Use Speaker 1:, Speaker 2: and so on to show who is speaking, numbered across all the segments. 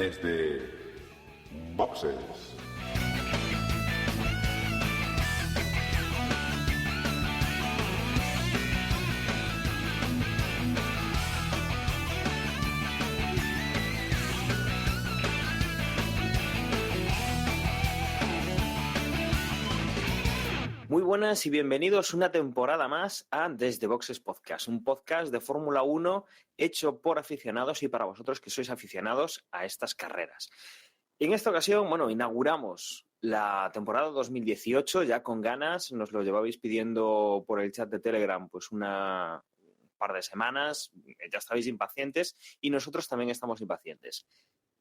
Speaker 1: desde Boxes.
Speaker 2: Muy buenas y bienvenidos una temporada más a Desde Boxes Podcast, un podcast de Fórmula 1 hecho por aficionados y para vosotros que sois aficionados a estas carreras. En esta ocasión, inauguramos la temporada 2018 ya con ganas, nos lo llevabais pidiendo por el chat de Telegram pues un par de semanas, ya estabais impacientes y nosotros también estamos impacientes.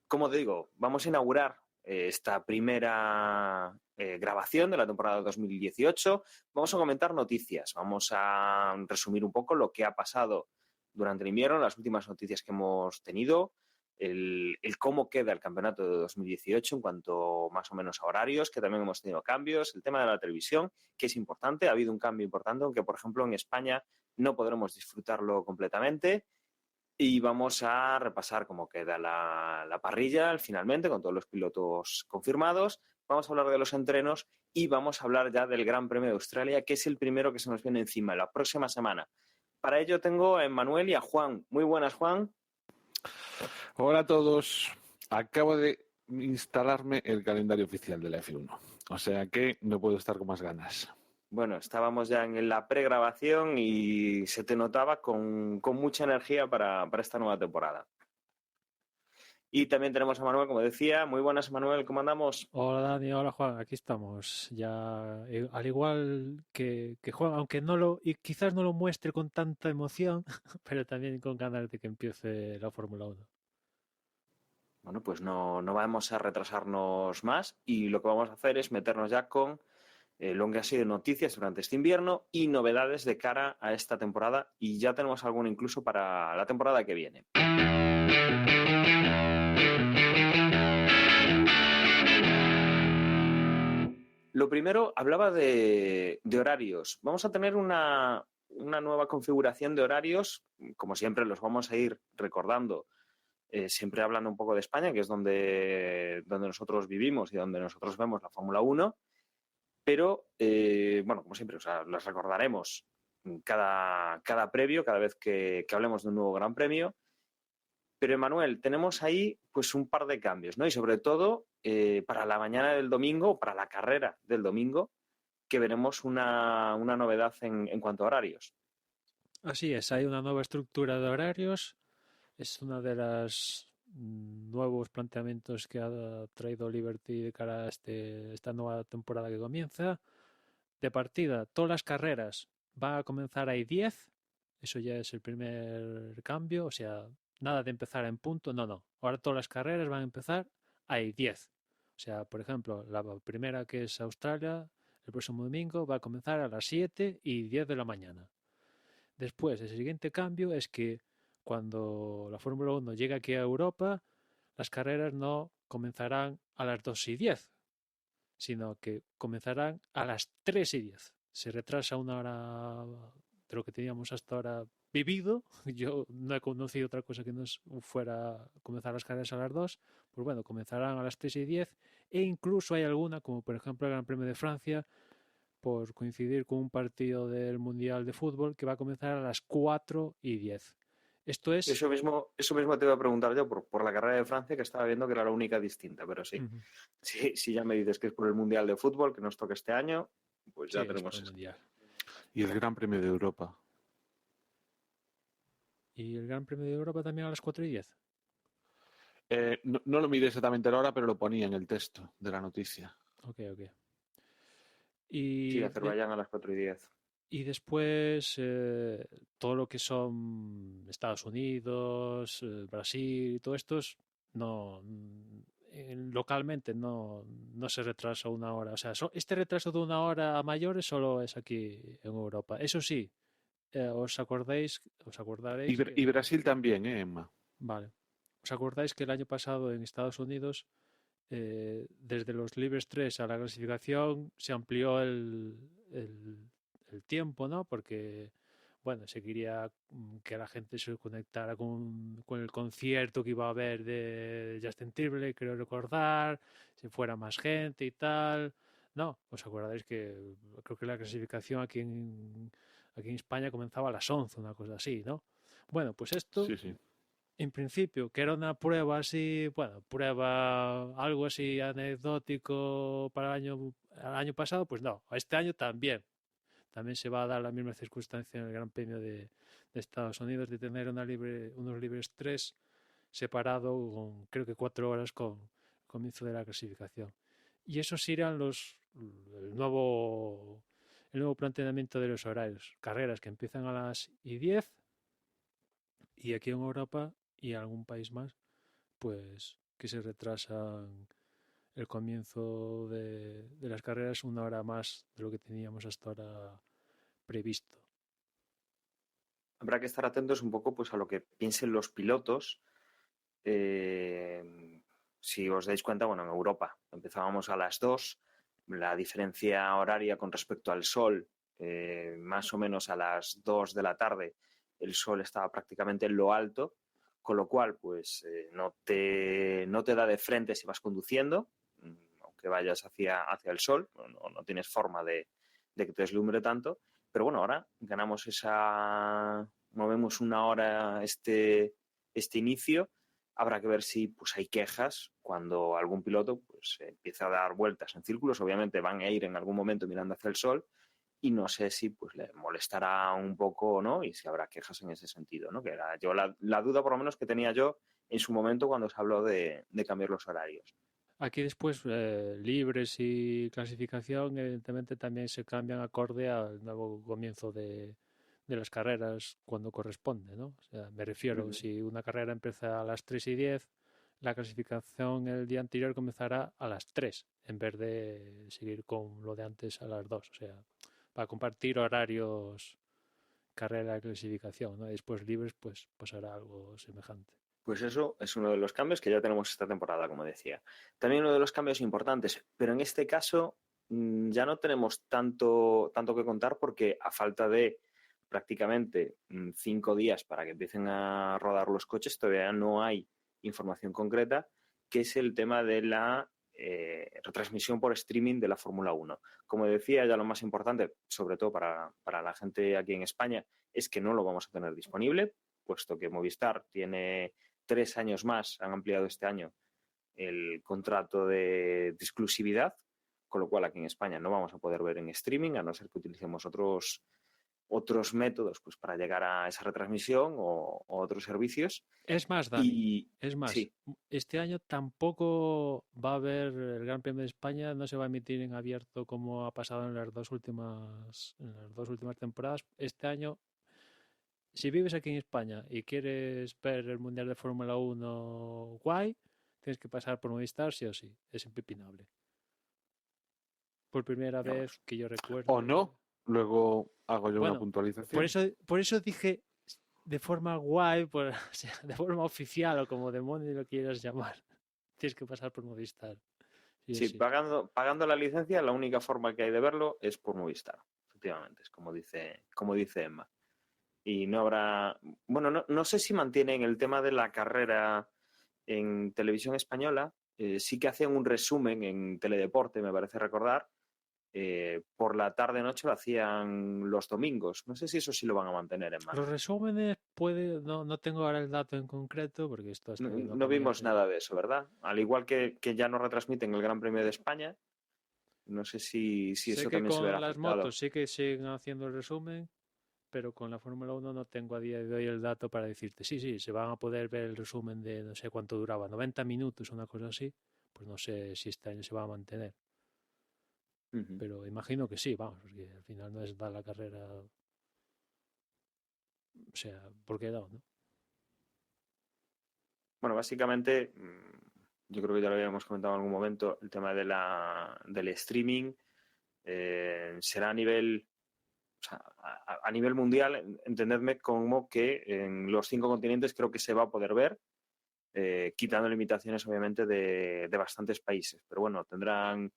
Speaker 2: Como te digo, vamos a inaugurar esta primera grabación de la temporada 2018. Vamos a comentar noticias, vamos a resumir un poco lo que ha pasado durante el invierno, las últimas noticias que hemos tenido, el cómo queda el campeonato de 2018 en cuanto más o menos a horarios, que también hemos tenido cambios, el tema de la televisión, que es importante, ha habido un cambio importante, aunque por ejemplo en España no podremos disfrutarlo completamente. Y vamos a repasar cómo queda la parrilla finalmente, con todos los pilotos confirmados. Vamos a hablar de los entrenos y vamos a hablar ya del Gran Premio de Australia, que es el primero que se nos viene encima la próxima semana. Para ello tengo a Emmanuel y a Juan. Muy buenas, Juan.
Speaker 3: Hola a todos. Acabo de instalarme el calendario oficial de la F1. O sea que no puedo estar con más ganas.
Speaker 2: Bueno, estábamos ya en la pregrabación y se te notaba con mucha energía para esta nueva temporada. Y también tenemos a Manuel, como decía. Muy buenas, Manuel, ¿cómo andamos?
Speaker 4: Hola Dani, hola Juan, aquí estamos. Ya, al igual que Juan, aunque quizás no lo muestre con tanta emoción, pero también con ganas de que empiece la Fórmula 1.
Speaker 2: Bueno, pues no vamos a retrasarnos más y lo que vamos a hacer es meternos ya con lo que ha sido noticias durante este invierno y novedades de cara a esta temporada, y ya tenemos alguna incluso para la temporada que viene. Lo primero, hablaba de horarios. Vamos a tener una nueva configuración de horarios. Como siempre, los vamos a ir recordando, siempre hablando un poco de España, que es donde nosotros vivimos y donde nosotros vemos la Fórmula 1. Pero, como siempre, las recordaremos cada previo, cada vez que hablemos de un nuevo Gran Premio. Pero, Emmanuel, tenemos ahí pues un par de cambios, ¿no? Y sobre todo para la mañana del domingo, para la carrera del domingo, que veremos una novedad en cuanto a horarios.
Speaker 4: Así es, hay una nueva estructura de horarios. Es una de las nuevos planteamientos que ha traído Liberty de cara a esta nueva temporada que comienza. De partida, todas las carreras van a comenzar a 10. Eso ya es el primer cambio. O sea, nada de empezar en punto. No. Ahora todas las carreras van a empezar a 10. O sea, por ejemplo, la primera, que es Australia, el próximo domingo va a comenzar a las 7:10 de la mañana. Después, el siguiente cambio es que cuando la Fórmula 1 llegue aquí a Europa, las carreras no comenzarán a las 2:10, sino que comenzarán a las 3:10. Se retrasa una hora de lo que teníamos hasta ahora vivido. Yo no he conocido otra cosa que no fuera comenzar las carreras a las 2. Pues bueno, comenzarán a las 3:10, e incluso hay alguna, como por ejemplo el Gran Premio de Francia, por coincidir con un partido del Mundial de Fútbol, que va a comenzar a las 4:10. Esto es...
Speaker 2: Eso mismo te iba a preguntar yo por la carrera de Francia, que estaba viendo que era la única distinta, pero sí.
Speaker 4: Uh-huh.
Speaker 2: Si ya me dices que es por el Mundial de Fútbol que nos toca este año, pues ya
Speaker 4: sí,
Speaker 2: tenemos
Speaker 4: es
Speaker 2: eso.
Speaker 4: Mundial.
Speaker 3: Y el Gran Premio de Europa.
Speaker 4: ¿Y el Gran Premio de Europa también a las 4:10?
Speaker 3: No lo miré exactamente la hora, pero lo ponía en el texto de la noticia.
Speaker 4: Ok. Y
Speaker 2: sí, Azerbaiyán a las 4:10.
Speaker 4: Y después todo lo que son Estados Unidos, Brasil, todo esto localmente no se retrasa una hora. O sea, este retraso de una hora a mayores solo es aquí en Europa. Eso sí, os acordaréis
Speaker 3: Y Brasil también, Emma.
Speaker 4: Vale. ¿Os acordáis que el año pasado en Estados Unidos, desde los libres 3 a la clasificación, se amplió el tiempo, ¿no? Porque, bueno, se quería que la gente se conectara con el concierto que iba a haber de Justin Timberlake, creo recordar, si fuera más gente y tal. No, os acordáis que creo que la clasificación aquí en España comenzaba a las 11, una cosa así, ¿no? Bueno, pues esto,
Speaker 3: Sí, sí.
Speaker 4: en principio, que era una prueba así, bueno, algo así anecdótico para el año pasado, pues no, este año también se va a dar la misma circunstancia en el Gran Premio de Estados Unidos de tener unos libres 3 separado con creo que 4 horas con el comienzo de la clasificación. Y esos serán el nuevo planteamiento de los horarios. Carreras que empiezan a las 10 y aquí en Europa y en algún país más, pues que se retrasan el comienzo de las carreras una hora más de lo que teníamos hasta ahora previsto.
Speaker 2: Habrá que estar atentos un poco pues, a lo que piensen los pilotos. Si os dais cuenta, bueno, en Europa empezábamos a las 2, la diferencia horaria con respecto al sol, más o menos a las 2 de la tarde, el sol estaba prácticamente en lo alto, con lo cual pues no te da de frente si vas conduciendo, aunque vayas hacia el sol, no tienes forma de que te deslumbre tanto, pero bueno, ahora movemos una hora este inicio. Habrá que ver si pues, hay quejas cuando algún piloto pues, empieza a dar vueltas en círculos. Obviamente van a ir en algún momento mirando hacia el sol y no sé si pues, le molestará un poco o no y si habrá quejas en ese sentido, ¿no? Que era yo la duda por lo menos que tenía yo en su momento cuando se habló de cambiar los horarios.
Speaker 4: Aquí después libres y clasificación evidentemente también se cambian acorde al nuevo comienzo de las carreras cuando corresponde, ¿no? O sea, me refiero, si una carrera empieza a las 3:10, la clasificación el día anterior comenzará a las 3, en vez de seguir con lo de antes a las 2. O sea, para compartir horarios, carrera y clasificación, ¿no? Y después libres, pues pasará algo semejante.
Speaker 2: Pues eso es uno de los cambios que ya tenemos esta temporada, como decía. También uno de los cambios importantes, pero en este caso ya no tenemos tanto que contar porque a falta de prácticamente 5 días para que empiecen a rodar los coches, todavía no hay información concreta, que es el tema de la retransmisión por streaming de la Fórmula 1. Como decía, ya lo más importante, sobre todo para la gente aquí en España, es que no lo vamos a tener disponible, puesto que Movistar tiene 3 años más, han ampliado este año el contrato de exclusividad, con lo cual aquí en España no vamos a poder ver en streaming, a no ser que utilicemos otros métodos pues, para llegar a esa retransmisión o otros servicios.
Speaker 4: Es más, Dani,
Speaker 2: y,
Speaker 4: es más,
Speaker 2: sí.
Speaker 4: Este año tampoco va a haber el Gran Premio de España, no se va a emitir en abierto como ha pasado en las dos últimas temporadas. Este año, si vives aquí en España y quieres ver el Mundial de Fórmula 1 guay, tienes que pasar por Movistar sí o sí, es impepinable. Por primera vez que yo recuerdo.
Speaker 3: O no, luego hago yo una
Speaker 4: Bueno,
Speaker 3: puntualización.
Speaker 4: por eso dije de forma guay, o sea, de forma oficial o como demonio lo quieras llamar. Tienes que pasar por Movistar.
Speaker 2: Sí, pagando la licencia, la única forma que hay de verlo es por Movistar, efectivamente, es como dice Emma. Y no habrá, bueno, no sé si mantienen el tema de la carrera en televisión española, sí que hacían un resumen en Teledeporte, me parece recordar, por la tarde-noche lo hacían los domingos, no sé si eso sí lo van a mantener, Emma.
Speaker 4: Los resúmenes no tengo ahora el dato en concreto porque esto hasta que
Speaker 2: No vimos nada de eso, ¿verdad? Al igual que ya no retransmiten el Gran Premio de España, no sé si eso
Speaker 4: que
Speaker 2: también se verá
Speaker 4: con las
Speaker 2: afectado.
Speaker 4: motos sí que siguen haciendo el resumen, pero con la Fórmula 1 no tengo a día de hoy el dato para decirte, sí, se van a poder ver el resumen de no sé cuánto duraba, 90 minutos, una cosa así, pues no sé si este año se va a mantener. Pero imagino que sí, vamos, porque al final no es dar la carrera, o sea, ¿por qué no?
Speaker 2: Bueno, básicamente, yo creo que ya lo habíamos comentado en algún momento, el tema del streaming será a nivel, o sea, a nivel mundial, entendedme como que en los 5 continentes creo que se va a poder ver, quitando limitaciones obviamente de bastantes países. Pero bueno, tendrán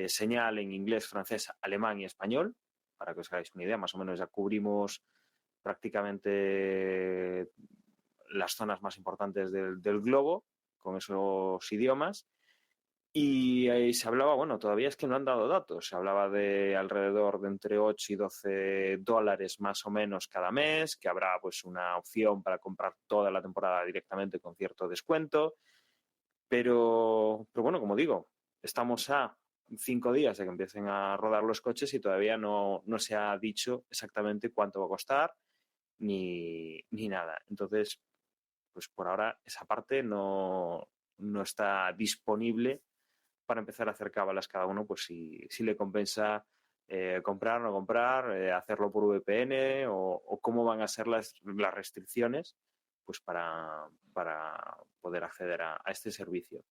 Speaker 2: señal en inglés, francés, alemán y español, para que os hagáis una idea, más o menos ya cubrimos prácticamente las zonas más importantes del globo, con esos idiomas. Y ahí se hablaba, bueno, todavía es que no han dado datos, se hablaba de alrededor de entre 8 y 12 dólares más o menos cada mes, que habrá pues una opción para comprar toda la temporada directamente con cierto descuento, pero bueno, como digo, estamos a 5 días de que empiecen a rodar los coches y todavía no se ha dicho exactamente cuánto va a costar ni nada. Entonces, pues por ahora esa parte no está disponible para empezar a hacer cábalas cada uno, pues si le compensa comprar, no comprar, hacerlo por VPN o cómo van a ser las restricciones pues para poder acceder a este servicio.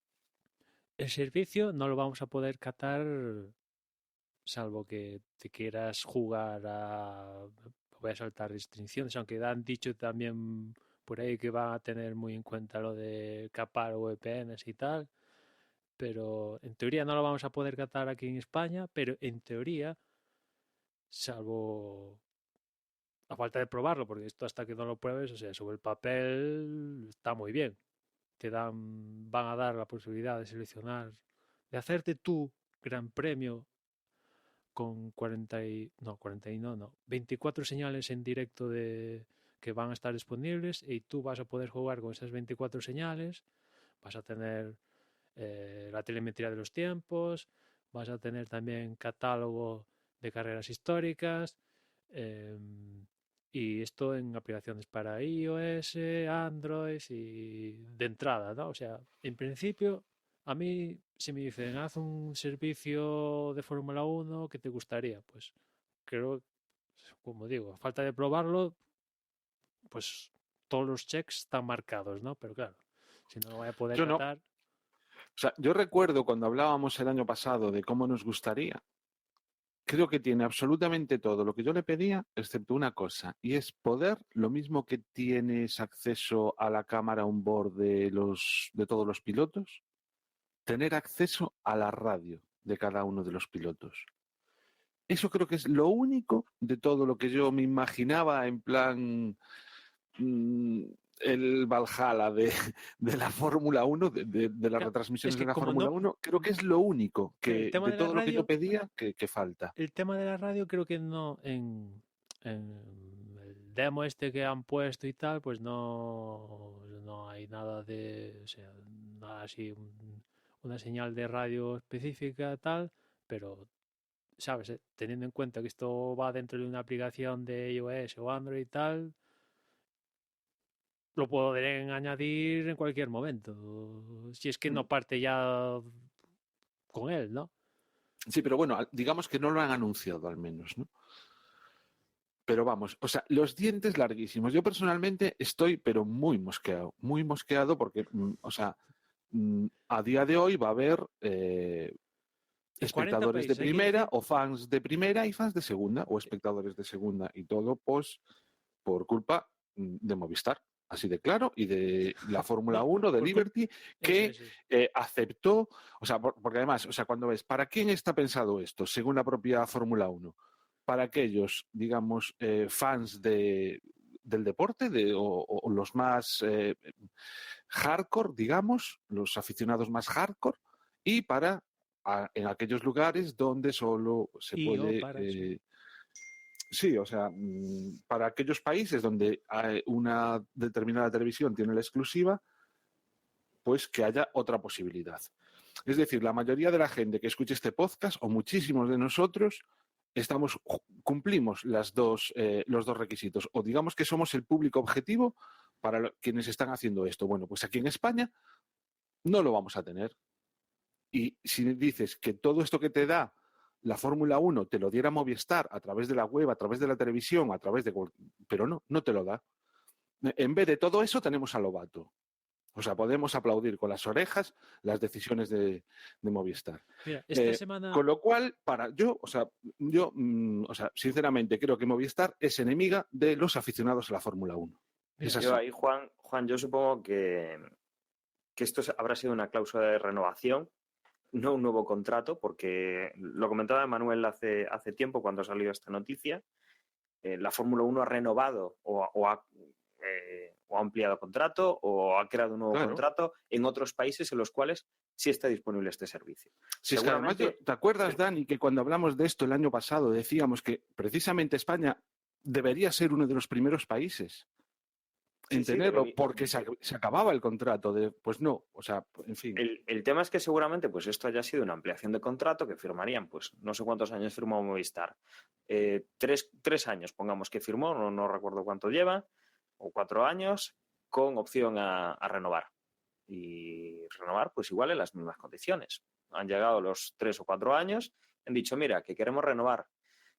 Speaker 4: El servicio no lo vamos a poder catar salvo que te quieras jugar a... Voy a saltar restricciones, aunque han dicho también por ahí que van a tener muy en cuenta lo de capar VPNs y tal, pero en teoría no lo vamos a poder catar aquí en España, pero en teoría, salvo a falta de probarlo, porque esto hasta que no lo pruebes, o sea, sobre el papel está muy bien. Van a dar la posibilidad de seleccionar, de hacerte tu gran premio con 24 señales en directo que van a estar disponibles y tú vas a poder jugar con esas 24 señales, vas a tener la telemetría de los tiempos, vas a tener también catálogo de carreras históricas, y esto en aplicaciones para iOS, Android y de entrada, ¿no? O sea, en principio, a mí si me dicen haz un servicio de Fórmula 1 que te gustaría, pues creo, como digo, a falta de probarlo, pues todos los checks están marcados, ¿no? Pero claro, si no lo voy a poder
Speaker 3: Yo no.
Speaker 4: catar.
Speaker 3: O sea, yo recuerdo cuando hablábamos el año pasado de cómo nos gustaría, creo que tiene absolutamente todo lo que yo le pedía, excepto una cosa, y es poder, lo mismo que tienes acceso a la cámara on board de todos los pilotos, tener acceso a la radio de cada uno de los pilotos. Eso creo que es lo único de todo lo que yo me imaginaba en plan el Valhalla de la Fórmula 1, de las
Speaker 4: Claro,
Speaker 3: retransmisiones
Speaker 4: es que
Speaker 3: de la
Speaker 4: como
Speaker 3: Fórmula
Speaker 4: no,
Speaker 3: 1, creo que es lo único
Speaker 4: el
Speaker 3: que
Speaker 4: tema
Speaker 3: de
Speaker 4: de la
Speaker 3: todo lo que yo
Speaker 4: radio,
Speaker 3: pedía que falta.
Speaker 4: el tema de la radio creo que no en el demo este que han puesto y tal, pues no hay nada de, o sea, nada así, una señal de radio específica tal, pero sabes, teniendo en cuenta que esto va dentro de una aplicación de iOS o Android y tal, lo podrían añadir en cualquier momento, si es que no parte ya con él, ¿no?
Speaker 3: Sí, pero bueno, digamos que no lo han anunciado al menos, ¿no? Pero vamos, o sea, los dientes larguísimos. Yo personalmente estoy, pero muy mosqueado porque, o sea, a día de hoy va a haber
Speaker 4: En 40
Speaker 3: espectadores de
Speaker 4: países, hay que
Speaker 3: primera
Speaker 4: decir,
Speaker 3: o fans de primera y fans de segunda o espectadores de segunda y todo pues por culpa de Movistar, así de claro, y de la Fórmula
Speaker 4: no,
Speaker 3: 1 de
Speaker 4: por
Speaker 3: Liberty
Speaker 4: eso,
Speaker 3: que
Speaker 4: eso es.
Speaker 3: aceptó, o sea, porque además, o sea, cuando ves, ¿para quién está pensado esto? Según la propia Fórmula 1, para aquellos, digamos, fans del deporte o los más hardcore, digamos, los aficionados más hardcore, y para en aquellos lugares donde solo se
Speaker 4: Y yo
Speaker 3: puede...
Speaker 4: para eso.
Speaker 3: sí, o sea, para aquellos países donde una determinada televisión tiene la exclusiva, pues que haya otra posibilidad. Es decir, la mayoría de la gente que escuche este podcast, o muchísimos de nosotros, cumplimos los dos requisitos, o digamos que somos el público objetivo para quienes están haciendo esto. Bueno, pues aquí en España no lo vamos a tener. Y si dices que todo esto que te da la Fórmula 1 te lo diera Movistar a través de la web, a través de la televisión, a través de... Pero no te lo da. En vez de todo eso tenemos a Lobato. O sea, podemos aplaudir con las orejas las decisiones de Movistar.
Speaker 4: Mira, esta semana...
Speaker 3: Con lo cual, yo, sinceramente creo que Movistar es enemiga de los aficionados a la Fórmula 1.
Speaker 4: Mira,
Speaker 3: Es así.
Speaker 2: Yo ahí, Juan, yo supongo que esto habrá sido una cláusula de renovación, no un nuevo contrato, porque lo comentaba Manuel hace tiempo cuando salió esta noticia, la Fórmula 1 ha renovado o ha ampliado contrato o ha creado un nuevo contrato en otros países en los cuales sí está disponible este servicio.
Speaker 3: Si es que además, ¿te acuerdas, Dani, que cuando hablamos de esto el año pasado decíamos que precisamente España debería ser uno de los primeros países en tenerlo, porque se acababa el contrato? Pues no, o sea, en fin.
Speaker 2: El tema es que seguramente pues esto haya sido una ampliación de contrato que firmarían, pues no sé cuántos años firmó Movistar. 3 años, pongamos que firmó, no recuerdo cuánto lleva, o 4 años, con opción a renovar. Y renovar, pues igual en las mismas condiciones. Han llegado los 3 o 4 años, han dicho, mira, que queremos renovar.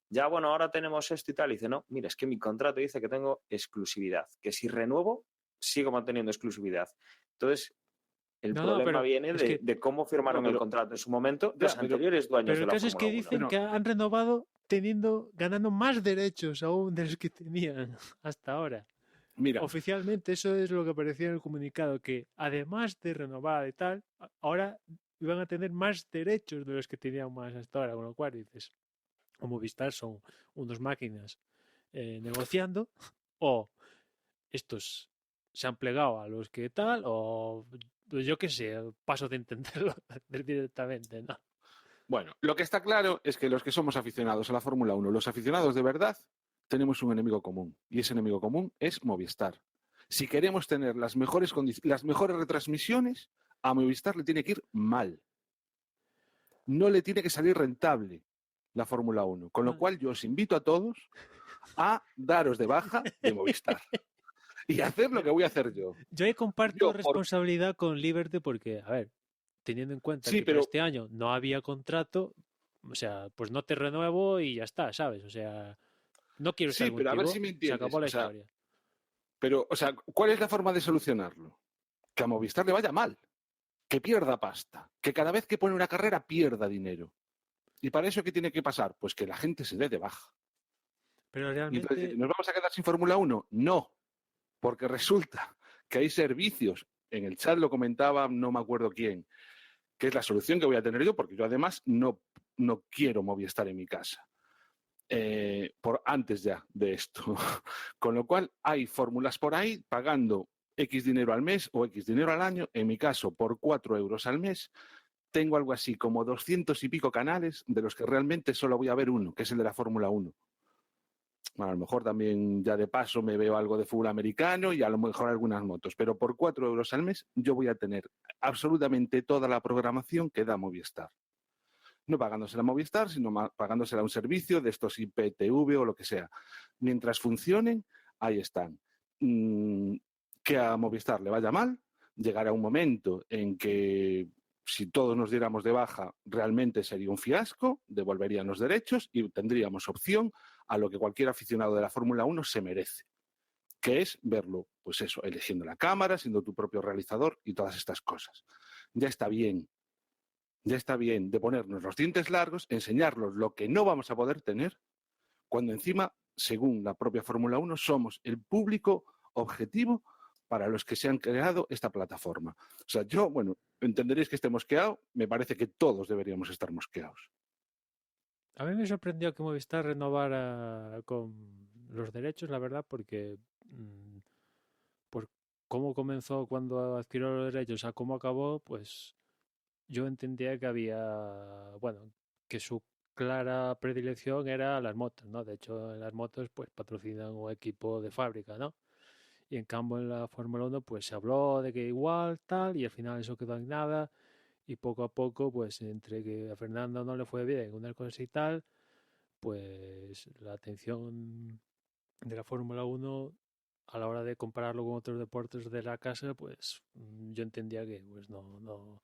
Speaker 2: Ya, bueno, ahora tenemos esto y tal. Y dice, no, mira, es que mi contrato dice que tengo exclusividad, que si renuevo, sigo manteniendo exclusividad. Entonces, el problema viene de cómo firmaron el contrato en su momento los anteriores dueños de la Fórmula 1.
Speaker 4: Pero el caso es que dicen que han renovado ganando más derechos aún de los que tenían hasta ahora.
Speaker 3: Mira,
Speaker 4: oficialmente eso es lo que aparecía en el comunicado, que además de renovar y tal, ahora iban a tener más derechos de los que tenían más hasta ahora, con lo cual dices, o Movistar son unos máquinas negociando, o estos se han plegado a los que tal, o yo qué sé, paso de entenderlo directamente, ¿no?
Speaker 3: Bueno, lo que está claro es que los que somos aficionados a la Fórmula 1, los aficionados de verdad, tenemos un enemigo común, y ese enemigo común es Movistar. Si queremos tener las mejores retransmisiones, a Movistar le tiene que ir mal. No le tiene que salir rentable la Fórmula 1. Con lo cual yo os invito a todos a daros de baja de Movistar y hacer lo que voy a hacer yo.
Speaker 4: Yo ahí comparto responsabilidad con Liberty porque, a ver, teniendo en cuenta que para este año no había contrato, o sea, pues no te renuevo y ya está, ¿sabes? O sea, no quiero ser
Speaker 3: pero a ver si me entiendes.
Speaker 4: Se acabó la historia.
Speaker 3: Pero, o sea, ¿cuál es la forma de solucionarlo? Que a Movistar le vaya mal, que pierda pasta, que cada vez que pone una carrera pierda dinero. ¿Y para eso qué tiene que pasar? Pues que la gente se dé de baja.
Speaker 4: Pero realmente...
Speaker 3: Entonces, ¿nos vamos a quedar sin Fórmula 1? No, porque resulta que hay servicios, en el chat lo comentaba no me acuerdo quién, que es la solución que voy a tener yo, porque yo además no quiero Movistar en mi casa. Por antes ya de esto. Con lo cual hay fórmulas por ahí pagando X dinero al mes o X dinero al año. En mi caso, por 4 euros al mes, tengo algo así como 200 y pico canales, de los que realmente solo voy a ver uno, que es el de la Fórmula 1. Bueno, a lo mejor también ya de paso me veo algo de fútbol americano y a lo mejor algunas motos, pero por 4 euros al mes yo voy a tener absolutamente toda la programación que da Movistar. No pagándosela a Movistar, sino pagándosela a un servicio de estos IPTV o lo que sea. Mientras funcionen, ahí están. Que a Movistar le vaya mal, llegará un momento en que si todos nos diéramos de baja, realmente sería un fiasco, devolverían los derechos y tendríamos opción a lo que cualquier aficionado de la Fórmula 1 se merece, que es verlo, pues eso, eligiendo la cámara, siendo tu propio realizador y todas estas cosas. Ya está bien de ponernos los dientes largos, enseñarnos lo que no vamos a poder tener, cuando encima, según la propia Fórmula 1, somos el público objetivo para los que se han creado esta plataforma. O sea, yo, bueno, entenderéis que esté mosqueado, me parece que todos deberíamos estar mosqueados.
Speaker 4: A mí me sorprendió que Movistar renovara con los derechos, la verdad, porque por cómo comenzó cuando adquirió los derechos a cómo acabó, pues yo entendía que había, bueno, que su clara predilección era las motos, ¿no? De hecho, en las motos pues patrocinan un equipo de fábrica, ¿no? Y en cambio en la Fórmula 1 pues se habló de que igual, tal, y al final eso quedó en nada. Y poco a poco, pues entre que a Fernando no le fue bien unas cosas y tal, pues la atención de la Fórmula 1 a la hora de compararlo con otros deportes de la casa, pues yo entendía que pues no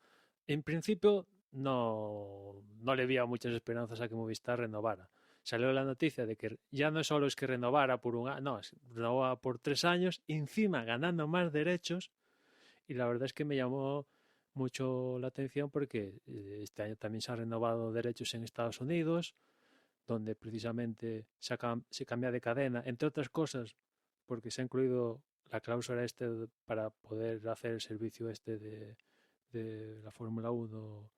Speaker 4: en principio no le veía muchas esperanzas a que Movistar renovara. Salió la noticia de que ya no solo es que renovara por un año, no, renovaba por 3 años, encima ganando más derechos, y la verdad es que me llamó mucho la atención porque este año también se han renovado derechos en Estados Unidos, donde precisamente se cambia de cadena, entre otras cosas, porque se ha incluido la cláusula para poder hacer el servicio de la Fórmula 1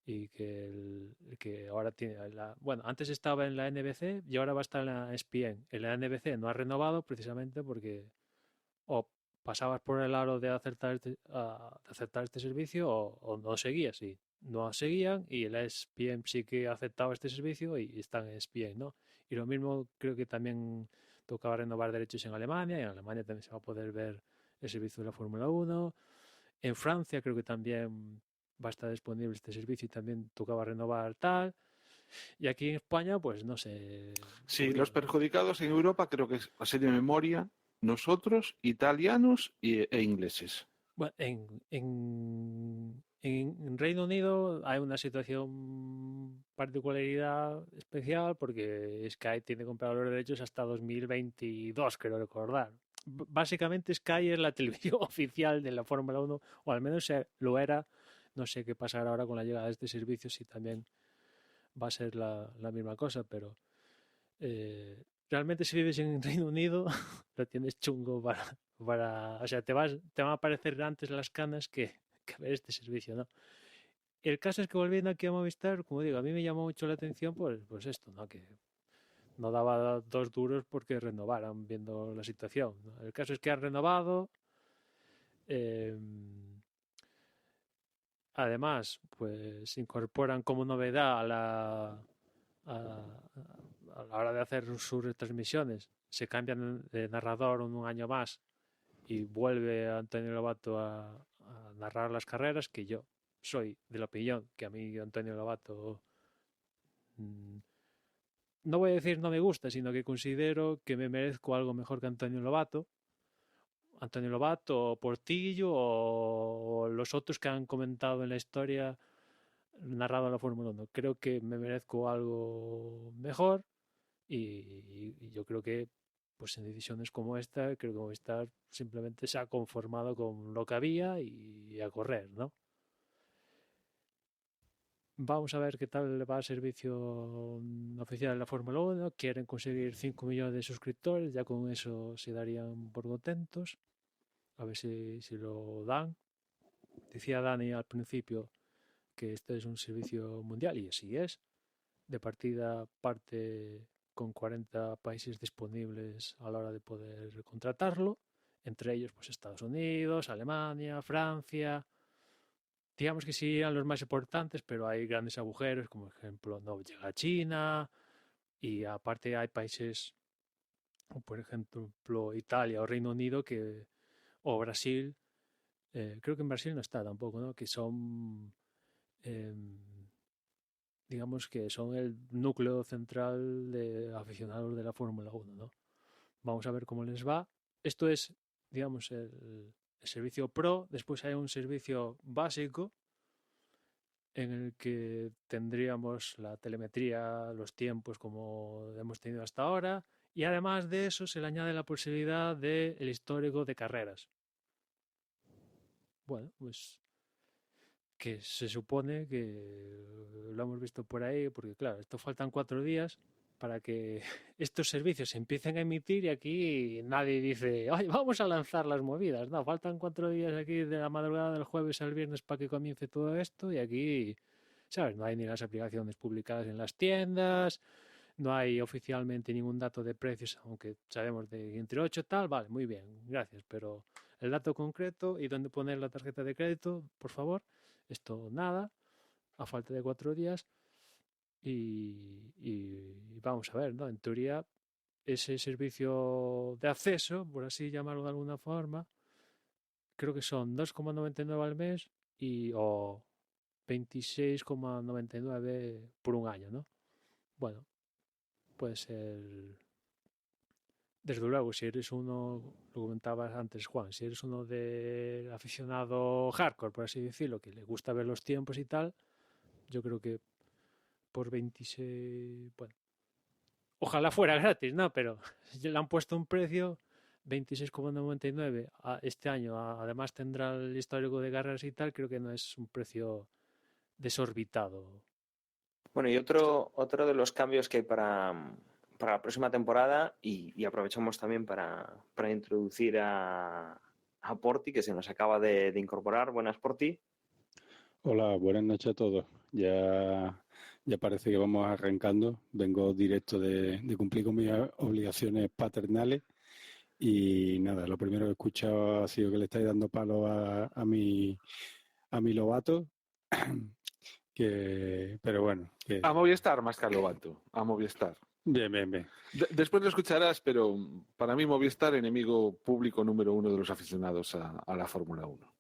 Speaker 4: y que ahora tiene bueno, antes estaba en la NBC y ahora va a estar en la ESPN. En la NBC no ha renovado precisamente porque o pasabas por el aro de aceptar este servicio o no seguías, y no seguían, y el ESPN sí que aceptaba este servicio y están en ESPN, ¿no? Y lo mismo creo que también tocaba renovar derechos en Alemania, y en Alemania también se va a poder ver el servicio de la Fórmula 1. En Francia creo que también va a estar disponible este servicio y también tocaba renovar tal. Y aquí en España, pues no sé.
Speaker 3: Sí, los perjudicados en Europa creo que es, así de memoria, nosotros, italianos e ingleses.
Speaker 4: Bueno, en Reino Unido hay una situación particularidad especial porque Sky tiene comprado los derechos hasta 2022, creo recordar. Básicamente Sky es la televisión oficial de la Fórmula 1, o al menos lo era. No sé qué pasará ahora con la llegada de este servicio, si también va a ser la misma cosa, pero realmente si vives en Reino Unido lo tienes chungo o sea, te van a aparecer antes las canas que ver este servicio, ¿no? El caso es que volviendo aquí a Movistar, como digo, a mí me llamó mucho la atención pues esto, ¿no? Que no daba 2 duros porque renovaran viendo la situación, ¿no? El caso es que han renovado. eh, Además, pues incorporan como novedad a la hora de hacer sus retransmisiones, se cambian de narrador un año más y vuelve Antonio Lobato a narrar las carreras, que yo soy de la opinión que a mí Antonio Lobato, no voy a decir no me gusta, sino que considero que me merezco algo mejor que Antonio Lobato, o Portillo, o los otros que han comentado en la historia narrado la Fórmula 1. Creo que me merezco algo mejor, y yo creo que pues en decisiones como esta, creo que Movistar simplemente se ha conformado con lo que había y a correr, ¿no? Vamos a ver qué tal va el servicio oficial de la Fórmula 1. Quieren conseguir 5 millones de suscriptores, ya con eso se darían por contentos. A ver si lo dan. Decía Dani al principio que este es un servicio mundial, y así es. De partida parte con 40 países disponibles a la hora de poder contratarlo, entre ellos pues Estados Unidos, Alemania, Francia. Digamos que sí eran los más importantes, pero hay grandes agujeros, como por ejemplo no llega a China, y aparte hay países, por ejemplo Italia o Reino Unido, o Brasil, creo que en Brasil no está tampoco, ¿no? Que son, digamos que son el núcleo central de aficionados de la Fórmula 1, ¿no? Vamos a ver cómo les va. Esto es, digamos, el servicio Pro. Después hay un servicio básico en el que tendríamos la telemetría, los tiempos como hemos tenido hasta ahora, y además de eso se le añade la posibilidad del histórico de carreras. Bueno, pues que se supone que lo hemos visto por ahí, porque claro, esto faltan 4 días para que estos servicios se empiecen a emitir, y aquí nadie dice, ay, vamos a lanzar las movidas. No, faltan 4 días aquí de la madrugada del jueves al viernes para que comience todo esto, y aquí, ¿sabes? No hay ni las aplicaciones publicadas en las tiendas, no hay oficialmente ningún dato de precios, aunque sabemos de entre 8 tal, vale, muy bien, gracias, pero el dato concreto y dónde poner la tarjeta de crédito, por favor, esto nada, a falta de 4 días. Y vamos a ver, ¿no? En teoría, ese servicio de acceso, por así llamarlo de alguna forma, creo que son 2,99 al mes o 26,99 por un año, ¿no? Bueno, puede ser. Desde luego, si eres uno, lo comentabas antes, Juan, si eres uno de aficionado hardcore, por así decirlo, que le gusta ver los tiempos y tal, yo creo que por 26, bueno, ojalá fuera gratis, ¿no? Pero le han puesto un precio 26,99 este año. Además tendrá el histórico de carreras y tal, creo que no es un precio desorbitado.
Speaker 2: Bueno, y otro de los cambios que hay para la próxima temporada, y aprovechamos también para introducir a Porti, que se nos acaba de incorporar. Buenas, Porti.
Speaker 5: Hola, buenas noches a todos. Ya parece que vamos arrancando. Vengo directo de cumplir con mis obligaciones paternales y nada, lo primero que he escuchado ha sido que le estáis dando palo a mi Lobato, pero bueno,
Speaker 3: A Movistar más que a Lobato, a Movistar.
Speaker 5: bien.
Speaker 3: Después lo escucharás, pero para mí Movistar, enemigo público número 1 de los aficionados a la Fórmula 1.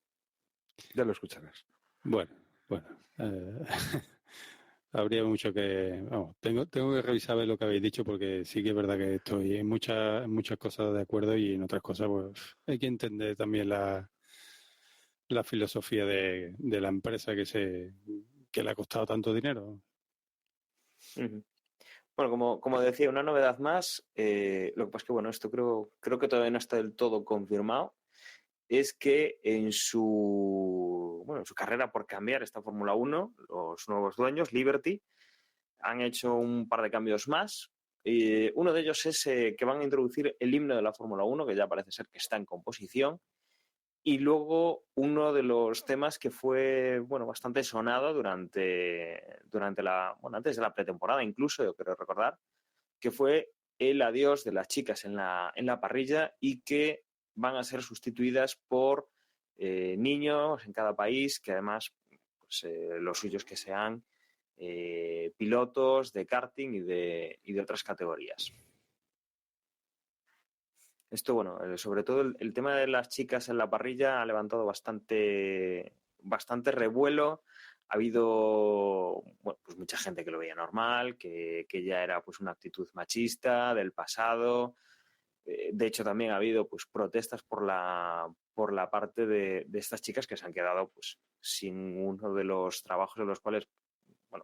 Speaker 3: Ya lo escucharás.
Speaker 5: Bueno. eh, Habría mucho que... Vamos, tengo que revisar lo que habéis dicho porque sí que es verdad que estoy en muchas cosas de acuerdo y en otras cosas pues hay que entender también la filosofía de la empresa que le ha costado tanto dinero.
Speaker 2: Ujú. Bueno, como decía, una novedad más, lo que pasa es que, bueno, esto creo que todavía no está del todo confirmado, es que en su carrera por cambiar esta Fórmula 1, los nuevos dueños, Liberty, han hecho un par de cambios más. Uno de ellos es que van a introducir el himno de la Fórmula 1, que ya parece ser que está en composición. Y luego uno de los temas que fue bastante sonado antes de la pretemporada incluso, yo creo recordar, que fue el adiós de las chicas en la parrilla y que van a ser sustituidas por niños en cada país, que además pues, los suyos que sean pilotos de karting y de otras categorías. Esto, sobre todo el tema de las chicas en la parrilla ha levantado bastante revuelo. Ha habido pues mucha gente que lo veía normal, que ya era pues una actitud machista del pasado. De hecho, también ha habido pues protestas por la parte de estas chicas que se han quedado pues sin uno de los trabajos en los cuales, pues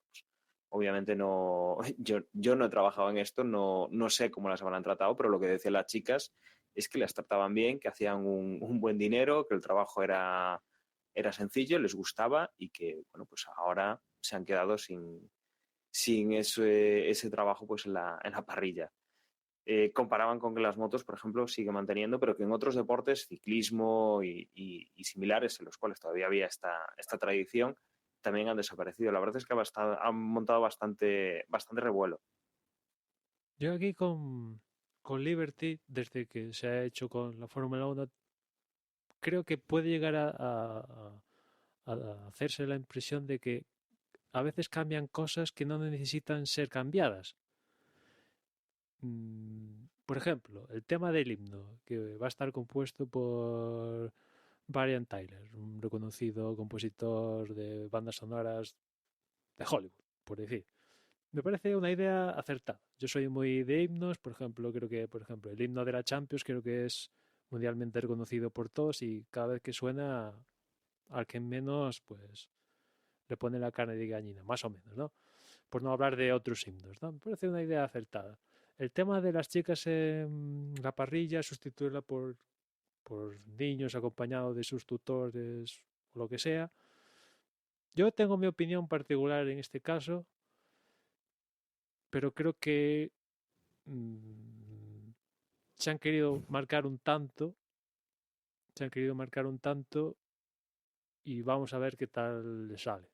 Speaker 2: obviamente no, yo no he trabajado en esto, no sé cómo las habrán tratado, pero lo que decían las chicas es que las trataban bien, que hacían un buen dinero, que el trabajo era sencillo, les gustaba y que, pues ahora se han quedado sin ese trabajo pues en la parrilla. Comparaban con que las motos, por ejemplo, sigue manteniendo, pero que en otros deportes, ciclismo y similares, en los cuales todavía había esta tradición, también han desaparecido. La verdad es que han montado bastante revuelo.
Speaker 4: Yo aquí con Liberty, desde que se ha hecho con la Fórmula 1, creo que puede llegar a hacerse la impresión de que a veces cambian cosas que no necesitan ser cambiadas. Por ejemplo, el tema del himno, que va a estar compuesto por Brian Tyler, un reconocido compositor de bandas sonoras de Hollywood, por decir. Me parece una idea acertada. Yo soy muy de himnos, por ejemplo, creo que el himno de la Champions creo que es mundialmente reconocido por todos y cada vez que suena, al que menos, pues le pone la carne de gallina, más o menos, ¿no? Por no hablar de otros himnos, ¿no? Me parece una idea acertada. El tema de las chicas en la parrilla, sustituirla por niños acompañados de sus tutores o lo que sea. Yo tengo mi opinión particular en este caso, pero creo que se han querido marcar un tanto, y vamos a ver qué tal le sale.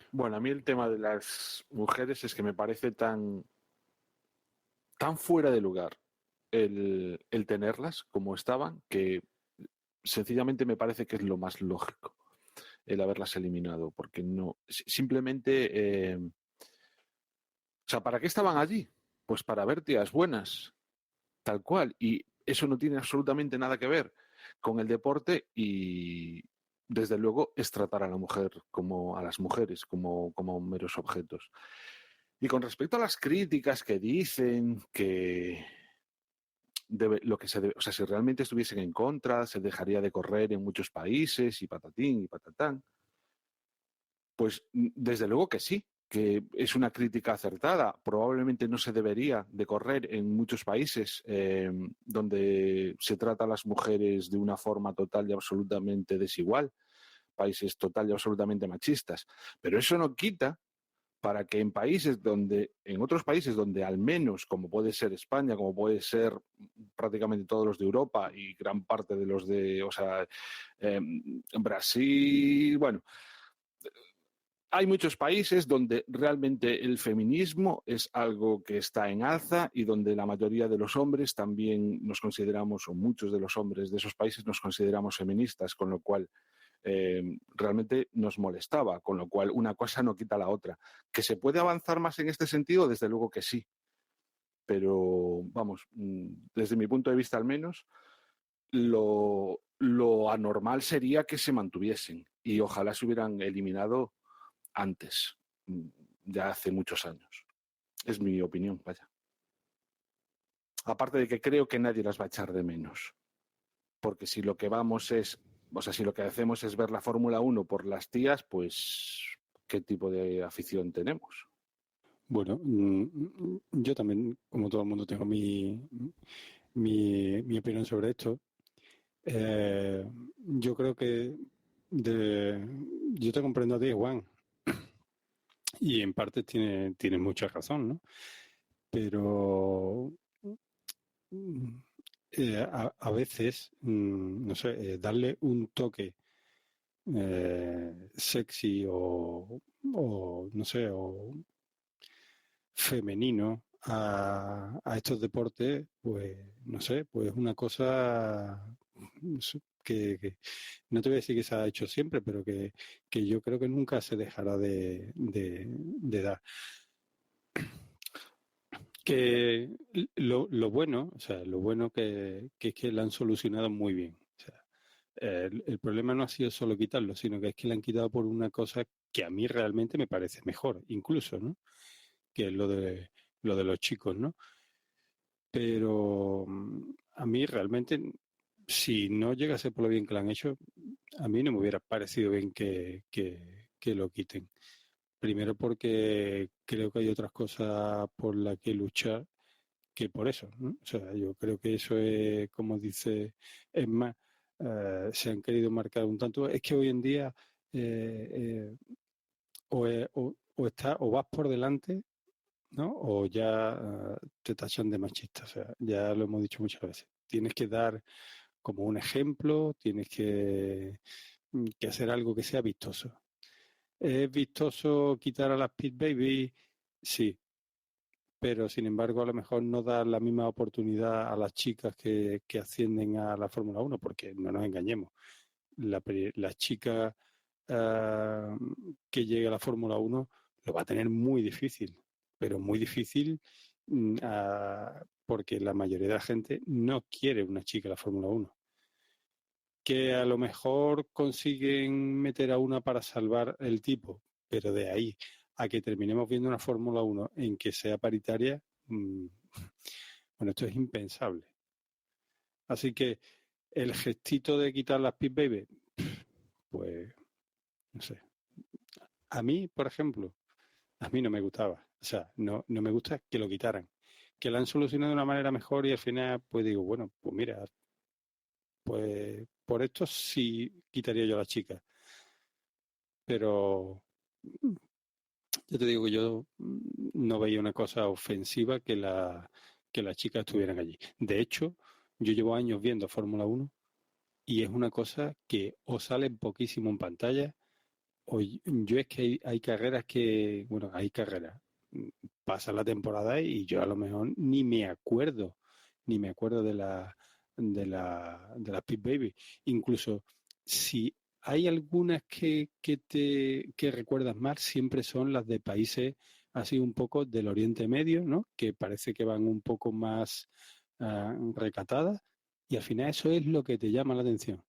Speaker 3: Bueno, a mí el tema de las mujeres es que me parece tan fuera de lugar el tenerlas como estaban, que sencillamente me parece que es lo más lógico el haberlas eliminado, porque no, simplemente, o sea, ¿para qué estaban allí? Pues para ver tías buenas, tal cual, y eso no tiene absolutamente nada que ver con el deporte y, desde luego, es tratar a la mujer como a las mujeres, como meros objetos. Y con respecto a las críticas que dicen que lo que o sea, si realmente estuviesen en contra, se dejaría de correr en muchos países y patatín y patatán, pues desde luego que sí, que es una crítica acertada. Probablemente no se debería de correr en muchos países donde se trata a las mujeres de una forma total y absolutamente desigual, países total y absolutamente machistas. Pero eso no quita para que en otros países donde al menos, como puede ser España, como puede ser prácticamente todos los de Europa y gran parte de los de, o sea, Brasil, bueno, hay muchos países donde realmente el feminismo es algo que está en alza y donde la mayoría de los hombres también nos consideramos, o muchos de los hombres de esos países nos consideramos feministas, con lo cual realmente nos molestaba, con lo cual una cosa no quita la otra. ¿Que se puede avanzar más en este sentido? Desde luego que sí. Pero, vamos, desde mi punto de vista al menos, lo anormal sería que se mantuviesen y ojalá se hubieran eliminado antes, ya hace muchos años. Es mi opinión, vaya. Aparte de que creo que nadie las va a echar de menos. Porque si lo que vamos es, o sea, si lo que hacemos es ver la Fórmula 1 por las tías, pues, ¿qué tipo de afición tenemos?
Speaker 5: Bueno, yo también, como todo el mundo, tengo mi opinión sobre esto. Yo creo que yo te comprendo a ti, Juan, y en parte tiene mucha razón, ¿no? Pero a veces, no sé, darle un toque sexy o, no sé, o femenino a estos deportes, pues, no sé, pues una cosa no sé, que no te voy a decir que se ha hecho siempre, pero que yo creo que nunca se dejará de dar. Que lo bueno, o sea, lo bueno que es que lo han solucionado muy bien. O sea, el problema no ha sido solo quitarlo, sino que es que le han quitado por una cosa que a mí realmente me parece mejor, incluso, ¿no? Que es lo de los chicos, ¿no? Pero a mí realmente, si no llegase por lo bien que lo han hecho, a mí no me hubiera parecido bien que lo quiten. Primero porque creo que hay otras cosas por las que luchar que por eso, ¿no? O sea, yo creo que eso es, como dice, es más, se han querido marcar un tanto. Es que hoy en día o vas por delante, ¿no? O ya te tachan de machista. O sea, ya lo hemos dicho muchas veces. Tienes que dar como un ejemplo, tienes que hacer algo que sea vistoso. ¿Es vistoso quitar a las Pit Baby? Sí, pero sin embargo a lo mejor no da la misma oportunidad a las chicas que ascienden a la Fórmula 1, porque no nos engañemos, la chica que llegue a la Fórmula 1 lo va a tener muy difícil, pero muy difícil porque la mayoría de la gente no quiere una chica en la Fórmula 1. Que a lo mejor consiguen meter a una para salvar el tipo, pero de ahí a que terminemos viendo una Fórmula 1 en que sea paritaria, bueno, esto es impensable. Así que el gestito de quitar las Pit Baby, pues, no sé. A mí, por ejemplo, a mí no me gustaba. O sea, no me gusta que lo quitaran. Que lo han solucionado de una manera mejor y al final, pues digo, bueno, pues mira, pues por esto sí quitaría yo a la chica. Pero yo te digo que yo no veía una cosa ofensiva que las chicas estuvieran allí. De hecho, yo llevo años viendo Fórmula 1 y es una cosa que o sale poquísimo en pantalla o yo es que hay carreras que, bueno, hay carreras. Pasa la temporada y yo a lo mejor ni me acuerdo de la Pit Baby. Incluso si hay algunas que recuerdas más, siempre son las de países así un poco del Oriente Medio, ¿no? Que parece que van un poco más recatadas y al final eso es lo que te llama la atención.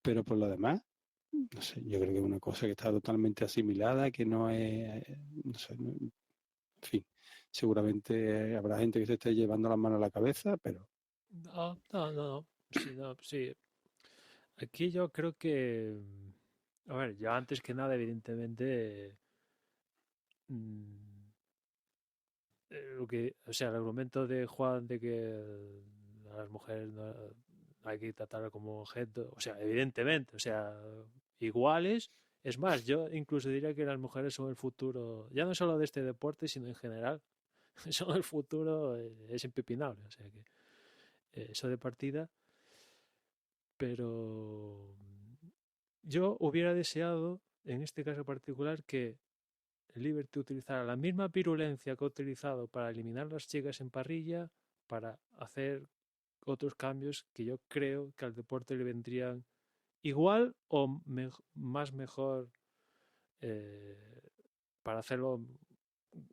Speaker 5: Pero por lo demás, no sé, yo creo que es una cosa que está totalmente asimilada, que no es, no sé, en fin, seguramente habrá gente que se esté llevando las manos a la cabeza, pero
Speaker 4: No, no, no. Sí, no, sí. Aquí yo creo que, a ver, yo antes que nada, evidentemente, mm, o sea, el argumento de Juan de que a las mujeres no hay que tratarlas como objeto, o sea, evidentemente, o sea, iguales. Es más, yo incluso diría que las mujeres son el futuro, ya no solo de este deporte, sino en general. Son el futuro, es impepinable, o sea que eso de partida. Pero yo hubiera deseado en este caso particular, que Liberty utilizara la misma virulencia que ha utilizado para eliminar las chicas en parrilla, para hacer otros cambios que yo creo que al deporte le vendrían igual o más mejor, para hacerlo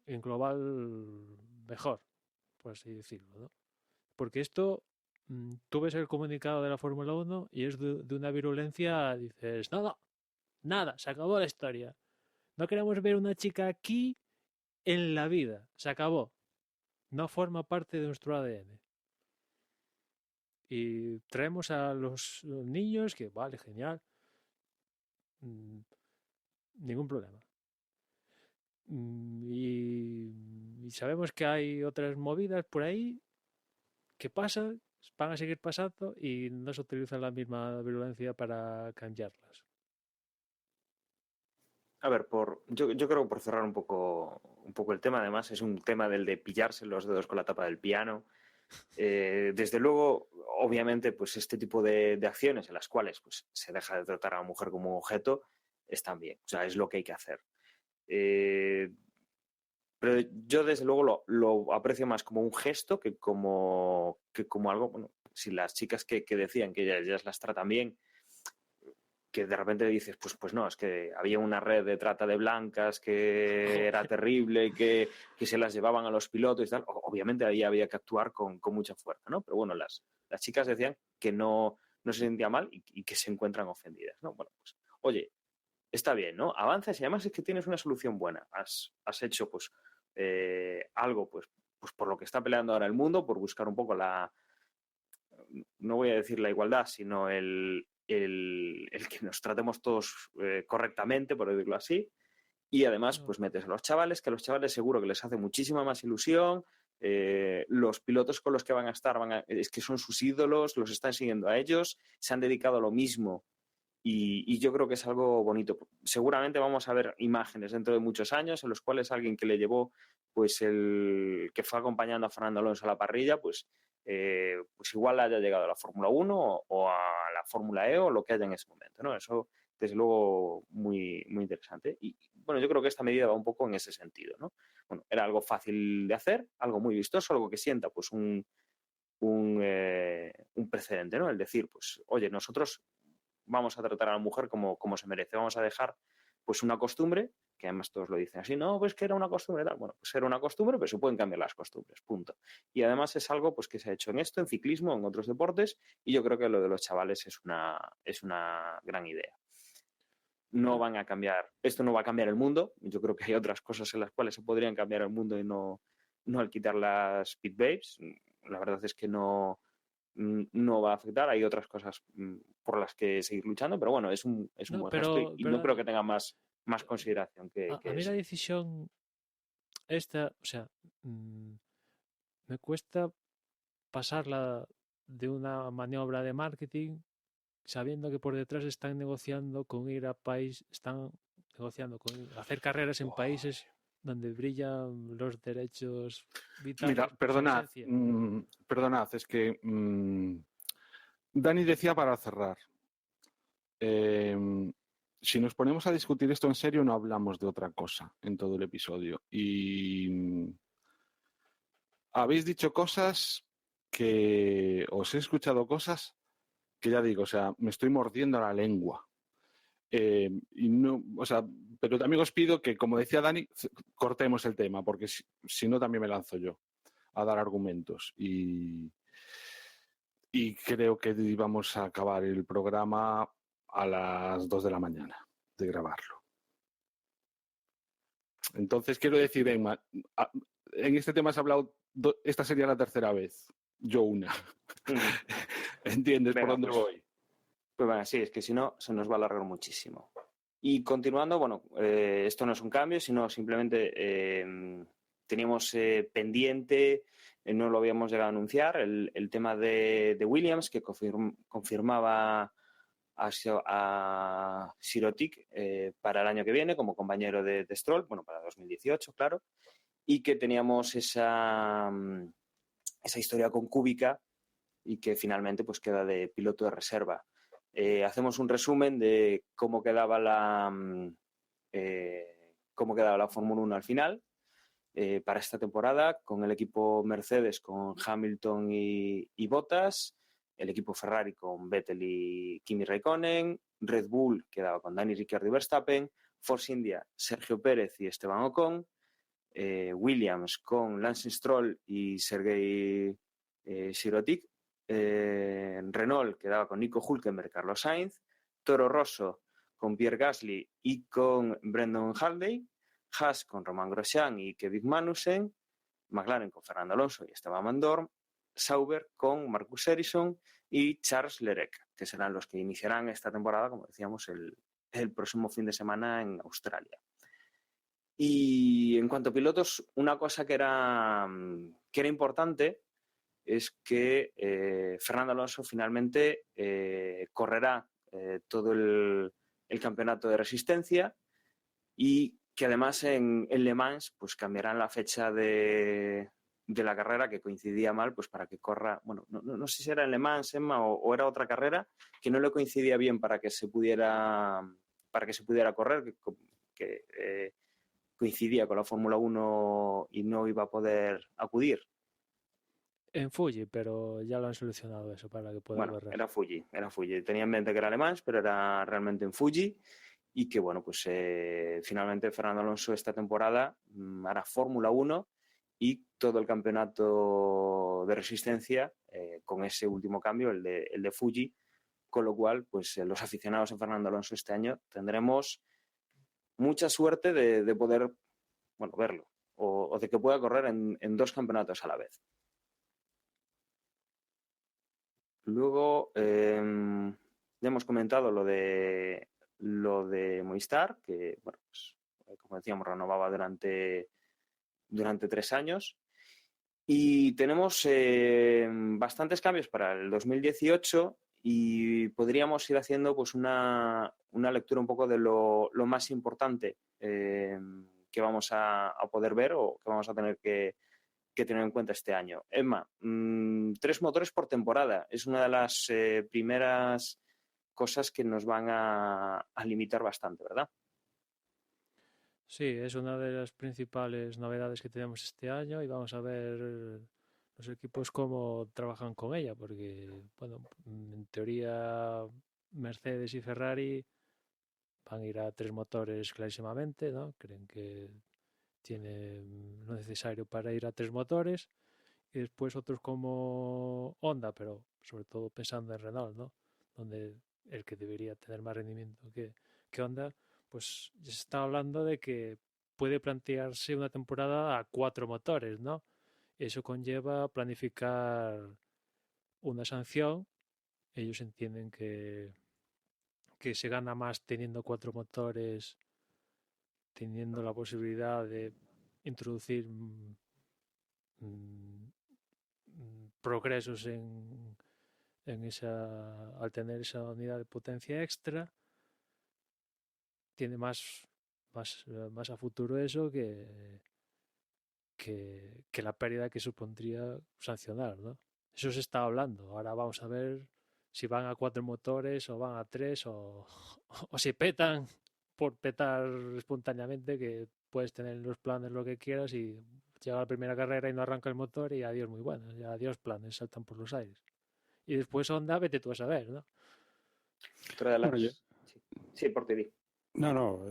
Speaker 4: en global mejor, por así decirlo, ¿no? Porque esto, tú ves el comunicado de la Fórmula 1 y es de una virulencia, dices, nada, se acabó la historia. No queremos ver una chica aquí en la vida, se acabó. No forma parte de nuestro ADN. Y traemos a los niños, que vale, genial, ningún problema. Y sabemos que hay otras movidas por ahí que pasan, van a seguir pasando y no se utiliza la misma virulencia para cambiarlas.
Speaker 2: A ver, yo creo que por cerrar un poco el tema, además es un tema del de pillarse los dedos con la tapa del piano. Desde luego, obviamente, pues este tipo de acciones en las cuales pues, se deja de tratar a la mujer como un objeto están bien, o sea, es lo que hay que hacer. Pero yo desde luego lo aprecio más como un gesto que como algo, bueno, si las chicas que decían que ellas las tratan bien, que de repente dices, pues no, es que había una red de trata de blancas que era terrible y que se las llevaban a los pilotos y tal. Obviamente ahí había que actuar con mucha fuerza, ¿no? Pero bueno, las chicas decían que no se sentían mal y que se encuentran ofendidas, ¿no? Bueno, pues, oye, está bien, ¿no? Avanzas y además es que tienes una solución buena. Has hecho, pues, algo, pues por lo que está peleando ahora el mundo, por buscar un poco no voy a decir la igualdad, sino el que nos tratemos todos correctamente, por decirlo así, y además pues metes a los chavales, que a los chavales seguro que les hace muchísima más ilusión, los pilotos con los que van a estar es que son sus ídolos, los están siguiendo a ellos, se han dedicado a lo mismo y yo creo que es algo bonito. Seguramente vamos a ver imágenes dentro de muchos años en los cuales alguien que le llevó, pues que fue acompañando a Fernando Alonso a la parrilla, pues igual haya llegado a la Fórmula 1 o a la Fórmula E o lo que haya en ese momento, ¿no? Eso, desde luego, muy, muy interesante. Y bueno, yo creo que esta medida va un poco en ese sentido, ¿no? Bueno, era algo fácil de hacer, algo muy vistoso, algo que sienta pues un precedente, ¿no? El decir, pues, oye, nosotros vamos a tratar a la mujer como se merece, vamos a dejar pues una costumbre, que además todos lo dicen así, no, pues que era una costumbre tal. Bueno, pues era una costumbre, pero se pueden cambiar las costumbres, punto. Y además es algo pues que se ha hecho en esto, en ciclismo, en otros deportes, y yo creo que lo de los chavales es una gran idea. No van a cambiar, esto no va a cambiar el mundo, yo creo que hay otras cosas en las cuales se podrían cambiar el mundo y no al quitar las pit babes. La verdad es que no va a afectar, hay otras cosas por las que seguir luchando, pero bueno, es un buen gesto y no creo que tenga más consideración que
Speaker 4: a mí
Speaker 2: eso.
Speaker 4: la decisión esta, o sea, me cuesta pasarla de una maniobra de marketing sabiendo que por detrás están negociando con ir a país, están negociando con hacer carreras en países donde brillan los derechos vitales.
Speaker 3: Mira, perdonad, es que Dani decía para cerrar. Si nos ponemos a discutir esto en serio, no hablamos de otra cosa en todo el episodio. Y habéis dicho cosas que os he escuchado cosas que ya digo, o sea, me estoy mordiendo la lengua. Y no, o sea, pero también os pido que, como decía Dani, cortemos el tema, porque si no también me lanzo yo a dar argumentos. Y creo que íbamos a acabar el programa a las 2 de la mañana de grabarlo. Entonces, quiero decir, Emma, en este tema has hablado, esta sería la tercera vez, yo una. ¿Entiendes por dónde voy?
Speaker 2: Pues bueno, sí, es que si no, se nos va a alargar muchísimo. Y continuando, bueno, esto no es un cambio, sino simplemente teníamos pendiente, no lo habíamos llegado a anunciar, el tema de Williams, que confirmaba a Sirotic para el año que viene como compañero de Stroll, bueno, para 2018, claro, y que teníamos esa historia con Kubica y que finalmente pues queda de piloto de reserva. hacemos un resumen de cómo quedaba la Fórmula 1 al final para esta temporada, con el equipo Mercedes, con Hamilton y Bottas, el equipo Ferrari con Vettel y Kimi Raikkonen, Red Bull quedaba con Dani Ricciardo y Verstappen, Force India, Sergio Pérez y Esteban Ocon, Williams con Lance Stroll y Sergei Sirotic, Renault quedaba con Nico Hülkenberg, Carlos Sainz, Toro Rosso con Pierre Gasly y con Brendan Hartley, Haas con Romain Grosjean y Kevin Magnussen, McLaren con Fernando Alonso y Esteban Van Dorn, Sauber con Marcus Ericsson y Charles Leclerc, que serán los que iniciarán esta temporada, como decíamos, el próximo fin de semana en Australia. Y en cuanto a pilotos, una cosa que era importante es que Fernando Alonso finalmente correrá todo el campeonato de resistencia y que además en Le Mans pues cambiarán la fecha de la carrera, que coincidía mal, pues para que corra, bueno, no sé si era en Le Mans, Emma, o era otra carrera que no le coincidía bien para que se pudiera correr, que coincidía con la Fórmula 1 y no iba a poder acudir.
Speaker 4: En Fuji, pero ya lo han solucionado eso para que pueda correr.
Speaker 2: Era Fuji. Tenía en mente que era alemán, pero era realmente en Fuji. Y que, bueno, pues finalmente Fernando Alonso esta temporada hará Fórmula 1 y todo el campeonato de resistencia con ese último cambio, el de Fuji, con lo cual, pues los aficionados a Fernando Alonso este año tendremos mucha suerte de poder, bueno, verlo o de que pueda correr en dos campeonatos a la vez. Luego, ya hemos comentado lo de Movistar, que, bueno, pues, como decíamos, renovaba durante 3 años. Y tenemos bastantes cambios para el 2018 y podríamos ir haciendo pues una lectura un poco de lo más importante que vamos a poder ver o que vamos a tener que tener en cuenta este año. Emma, 3 motores por temporada es una de las primeras cosas que nos van a limitar bastante, ¿verdad?
Speaker 4: Sí, es una de las principales novedades que tenemos este año y vamos a ver los equipos cómo trabajan con ella, porque, bueno, en teoría Mercedes y Ferrari van a ir a 3 motores clarísimamente, ¿no? Creen que tiene lo necesario para ir a 3 motores, y después otros como Honda, pero sobre todo pensando en Renault, ¿no? Donde el que debería tener más rendimiento que Honda, pues ya se está hablando de que puede plantearse una temporada a 4 motores, ¿no? Eso conlleva planificar una sanción. Ellos entienden que se gana más teniendo 4 motores, teniendo la posibilidad de introducir progresos en al tener esa unidad de potencia extra, tiene más a futuro eso que la pérdida que supondría sancionar, ¿no? Eso se está hablando. Ahora vamos a ver si van a 4 motores o van a 3 o si petan por petar espontáneamente, que puedes tener en los planes lo que quieras y llega la primera carrera y no arranca el motor y adiós muy buenas, y adiós planes, saltan por los aires. Y después Honda, vete tú a saber, ¿no?
Speaker 5: Bueno,
Speaker 2: Sí, por ti.
Speaker 5: No,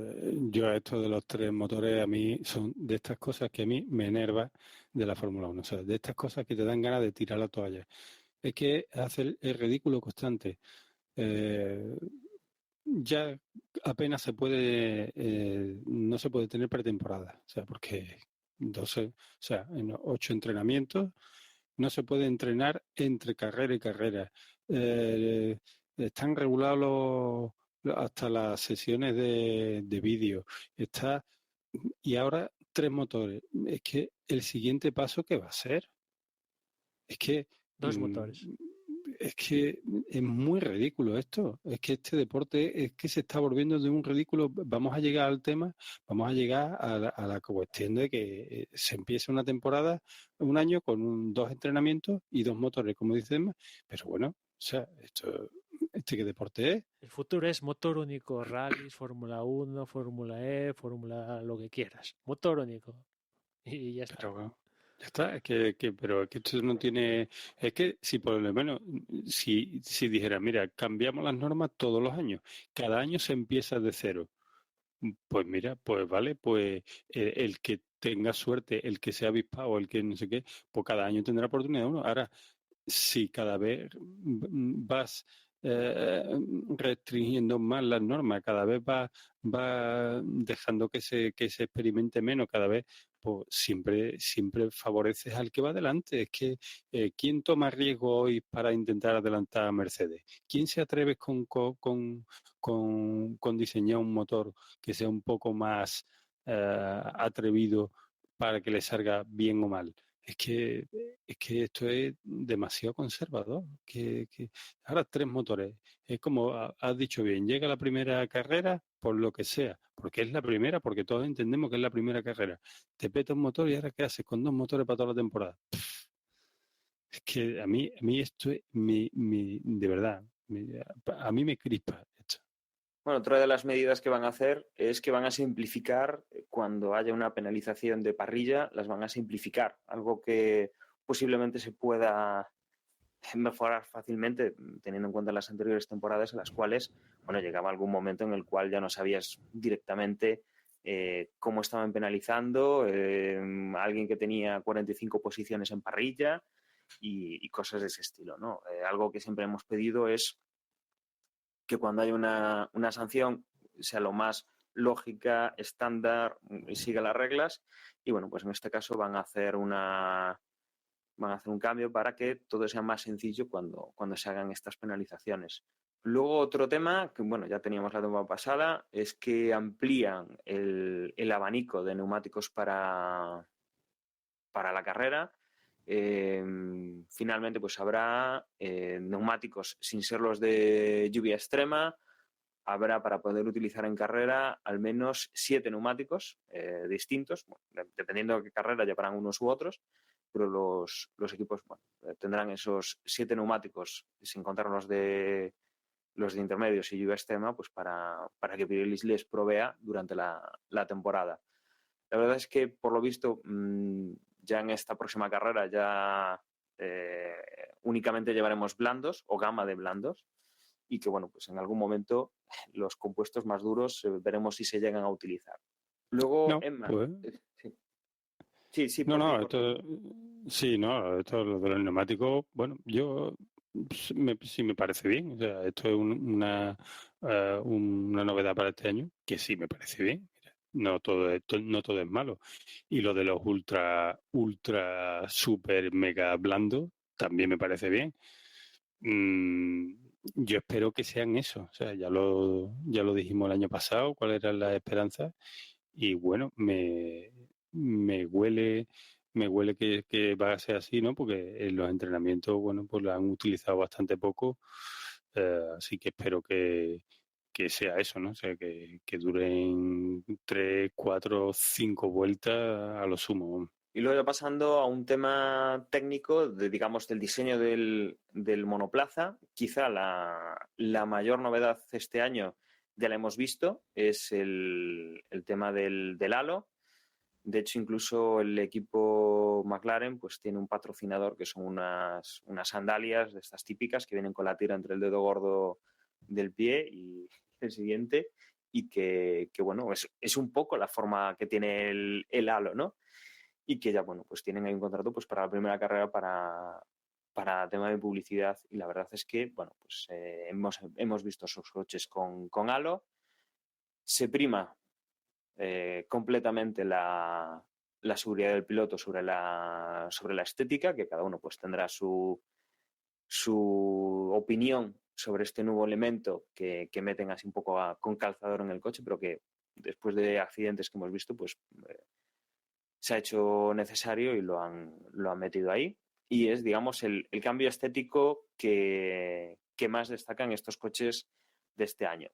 Speaker 5: yo esto de los 3 motores a mí son de estas cosas que a mí me enerva de la Fórmula 1, o sea, de estas cosas que te dan ganas de tirar la toalla. Es que hace el ridículo constante. Ya apenas se puede, no se puede tener pretemporada, o sea, porque 12, o sea, en 8 entrenamientos no se puede entrenar entre carrera y carrera. Están regulados hasta las sesiones de vídeo. Y ahora 3 motores. Es que el siguiente paso, ¿qué va a ser? Es que
Speaker 4: 2 motores.
Speaker 5: Es que es muy ridículo esto. Es que este deporte es que se está volviendo de un ridículo. Vamos a llegar al tema, vamos a llegar a la cuestión de que se empiece una temporada, un año con 2 entrenamientos y 2 motores, como dicen. Pero bueno, o sea, esto ¿Este qué deporte es?
Speaker 4: El futuro es motor único, rallies, Fórmula 1, Fórmula E, Fórmula lo que quieras. Motor único. Y ya está.
Speaker 5: Pero bueno, ya está, pero es que esto no tiene, es que si por lo menos, si dijera, mira, cambiamos las normas todos los años, cada año se empieza de cero, pues mira, pues vale, pues el que tenga suerte, el que sea avispado, el que no sé qué, pues cada año tendrá oportunidad uno. Ahora, si cada vez vas restringiendo más las normas, cada vez vas dejando que se experimente menos, cada vez, pues siempre favoreces al que va adelante. Es que ¿quién toma riesgo hoy para intentar adelantar a Mercedes? ¿Quién se atreve con diseñar un motor que sea un poco más atrevido para que le salga bien o mal? Es que esto es demasiado conservador. Ahora 3 motores. Es como has dicho bien, llega la primera carrera por lo que sea, porque es la primera, porque todos entendemos que es la primera carrera. Te peta un motor y ahora ¿qué haces con 2 motores para toda la temporada? Es que a mí esto es de verdad, a mí me crispa esto.
Speaker 2: Bueno, otra de las medidas que van a hacer es que van a simplificar cuando haya una penalización de parrilla, las van a simplificar, algo que posiblemente se pueda mejorar fácilmente, teniendo en cuenta las anteriores temporadas en las cuales, bueno, llegaba algún momento en el cual ya no sabías directamente cómo estaban penalizando, alguien que tenía 45 posiciones en parrilla y cosas de ese estilo, ¿no? Algo que siempre hemos pedido es que cuando hay una sanción sea lo más lógica, estándar y siga las reglas. Y bueno, pues en este caso van a hacer un cambio para que todo sea más sencillo cuando se hagan estas penalizaciones. Luego otro tema, que bueno, ya teníamos la temporada pasada, es que amplían el abanico de neumáticos para la carrera. Finalmente pues habrá neumáticos sin ser los de lluvia extrema, habrá para poder utilizar en carrera al menos 7 neumáticos distintos, bueno, dependiendo de qué carrera llevarán unos u otros, pero los equipos tendrán esos 7 neumáticos sin contar los de intermedios y lluvia extrema, pues para que Pirelli les provea durante la temporada. La verdad es que, por lo visto, ya en esta próxima carrera ya únicamente llevaremos blandos o gama de blandos y que, bueno, pues en algún momento los compuestos más duros veremos si se llegan a utilizar. Luego,
Speaker 5: No,
Speaker 2: Emma.
Speaker 5: pues,
Speaker 2: Sí,
Speaker 5: no,
Speaker 2: por ti,
Speaker 5: no,
Speaker 2: por ti.
Speaker 5: esto lo de los neumáticos, bueno, yo sí me parece bien. O sea, esto es una novedad para este año, que sí me parece bien. No todo es malo. Y lo de los ultra, super, mega blandos también me parece bien. Yo espero que sean eso. O sea, ya lo dijimos el año pasado, cuáles eran las esperanzas. Y bueno, me huele que va a ser así, ¿no? Porque en los entrenamientos, bueno, pues lo han utilizado bastante poco, así que espero que sea eso, ¿no? O sea, que duren 3, 4, 5 vueltas a lo sumo.
Speaker 2: Y luego ya pasando a un tema técnico, digamos, del diseño del monoplaza, quizá la mayor novedad este año, ya la hemos visto, es el tema del halo. De hecho, incluso el equipo McLaren pues tiene un patrocinador que son unas sandalias de estas típicas que vienen con la tira entre el dedo gordo del pie y el siguiente, y que bueno, es un poco la forma que tiene el halo, ¿no? Y que ya, bueno, pues tienen ahí un contrato pues para la primera carrera para tema de publicidad, y la verdad es que, bueno, pues hemos visto esos coches con halo. Se prima completamente la seguridad del piloto sobre la estética, que cada uno pues tendrá su opinión sobre este nuevo elemento que meten así un poco con calzador en el coche, pero que después de accidentes que hemos visto, pues se ha hecho necesario y lo han metido ahí. Y es, digamos, el cambio estético que más destacan estos coches de este año.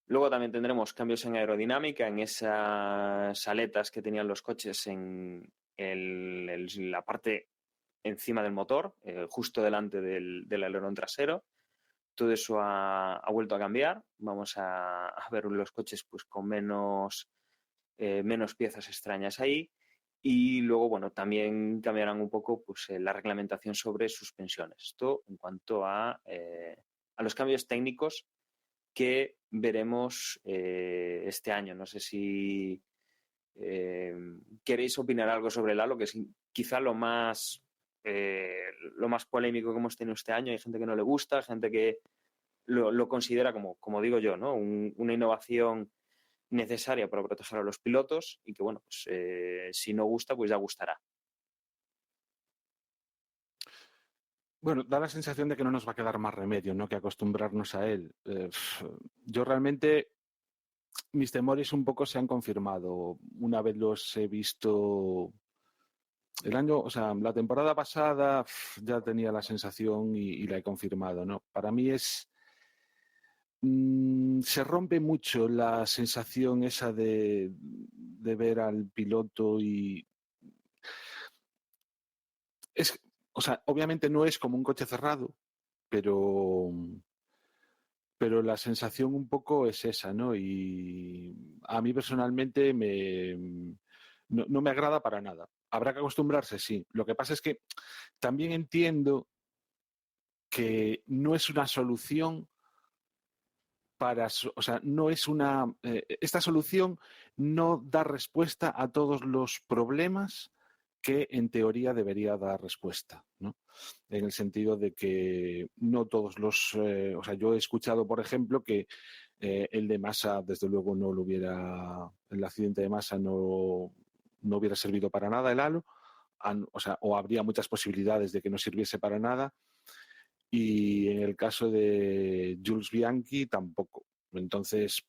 Speaker 2: Luego también tendremos cambios en aerodinámica, en esas aletas que tenían los coches en la parte encima del motor, justo delante del alerón trasero. Todo eso ha vuelto a cambiar. Vamos a ver los coches pues con menos piezas extrañas ahí. Y luego, bueno, también cambiarán un poco pues, la reglamentación sobre suspensiones. Esto en cuanto a los cambios técnicos que veremos este año. No sé si queréis opinar algo sobre el Halo, que es quizá lo más polémico que hemos tenido este año. Hay gente que no le gusta, gente que lo considera, como digo yo, ¿no? Una innovación necesaria para proteger a los pilotos y que, bueno, pues si no gusta, pues ya gustará.
Speaker 3: Bueno, da la sensación de que no nos va a quedar más remedio, ¿no?, que acostumbrarnos a él. Yo realmente, mis temores un poco se han confirmado. Una vez los he visto la temporada pasada ya tenía la sensación y la he confirmado, ¿no? Para mí se rompe mucho la sensación esa de ver al piloto y obviamente no es como un coche cerrado, pero la sensación un poco es esa, ¿no? Y a mí personalmente no me agrada para nada. Habrá que acostumbrarse, sí. Lo que pasa es que también entiendo que no es una solución no es esta solución no da respuesta a todos los problemas que en teoría debería dar respuesta, ¿no? En el sentido de que no todos yo he escuchado, por ejemplo, que el de Massa, desde luego, el accidente de Massa no hubiera servido para nada el halo, o habría muchas posibilidades de que no sirviese para nada. Y en el caso de Jules Bianchi tampoco. Entonces,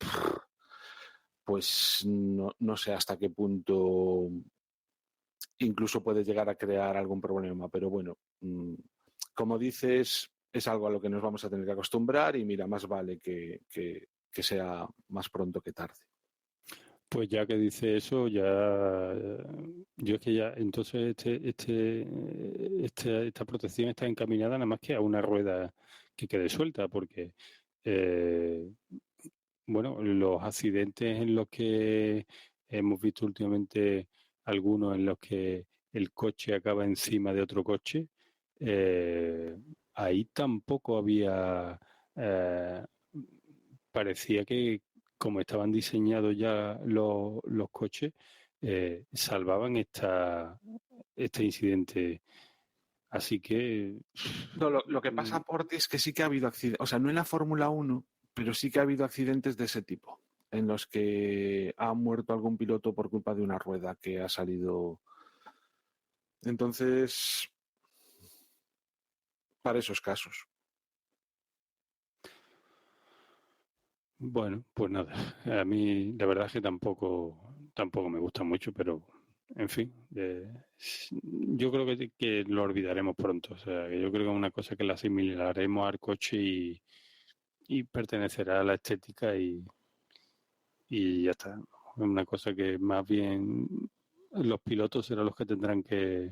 Speaker 3: pues no sé hasta qué punto incluso puede llegar a crear algún problema. Pero bueno, como dices, es algo a lo que nos vamos a tener que acostumbrar y mira, más vale que sea más pronto que tarde.
Speaker 5: Pues ya que dice eso, yo es que ya, entonces esta protección está encaminada nada más que a una rueda que quede suelta, porque los accidentes en los que hemos visto últimamente, algunos en los que el coche acaba encima de otro coche, ahí tampoco había, parecía que como estaban diseñados ya los coches, salvaban este incidente. Así que...
Speaker 3: No, lo que pasa, Porti, es que sí que ha habido accidentes, no en la Fórmula 1, pero sí que ha habido accidentes de ese tipo, en los que ha muerto algún piloto por culpa de una rueda que ha salido. Entonces, para esos casos.
Speaker 5: Bueno, pues nada, a mí la verdad es que tampoco me gusta mucho, pero en fin, yo creo que lo olvidaremos pronto. O sea, que yo creo que es una cosa que la asimilaremos al coche y pertenecerá a la estética y ya está. Es una cosa que más bien los pilotos serán los que tendrán que...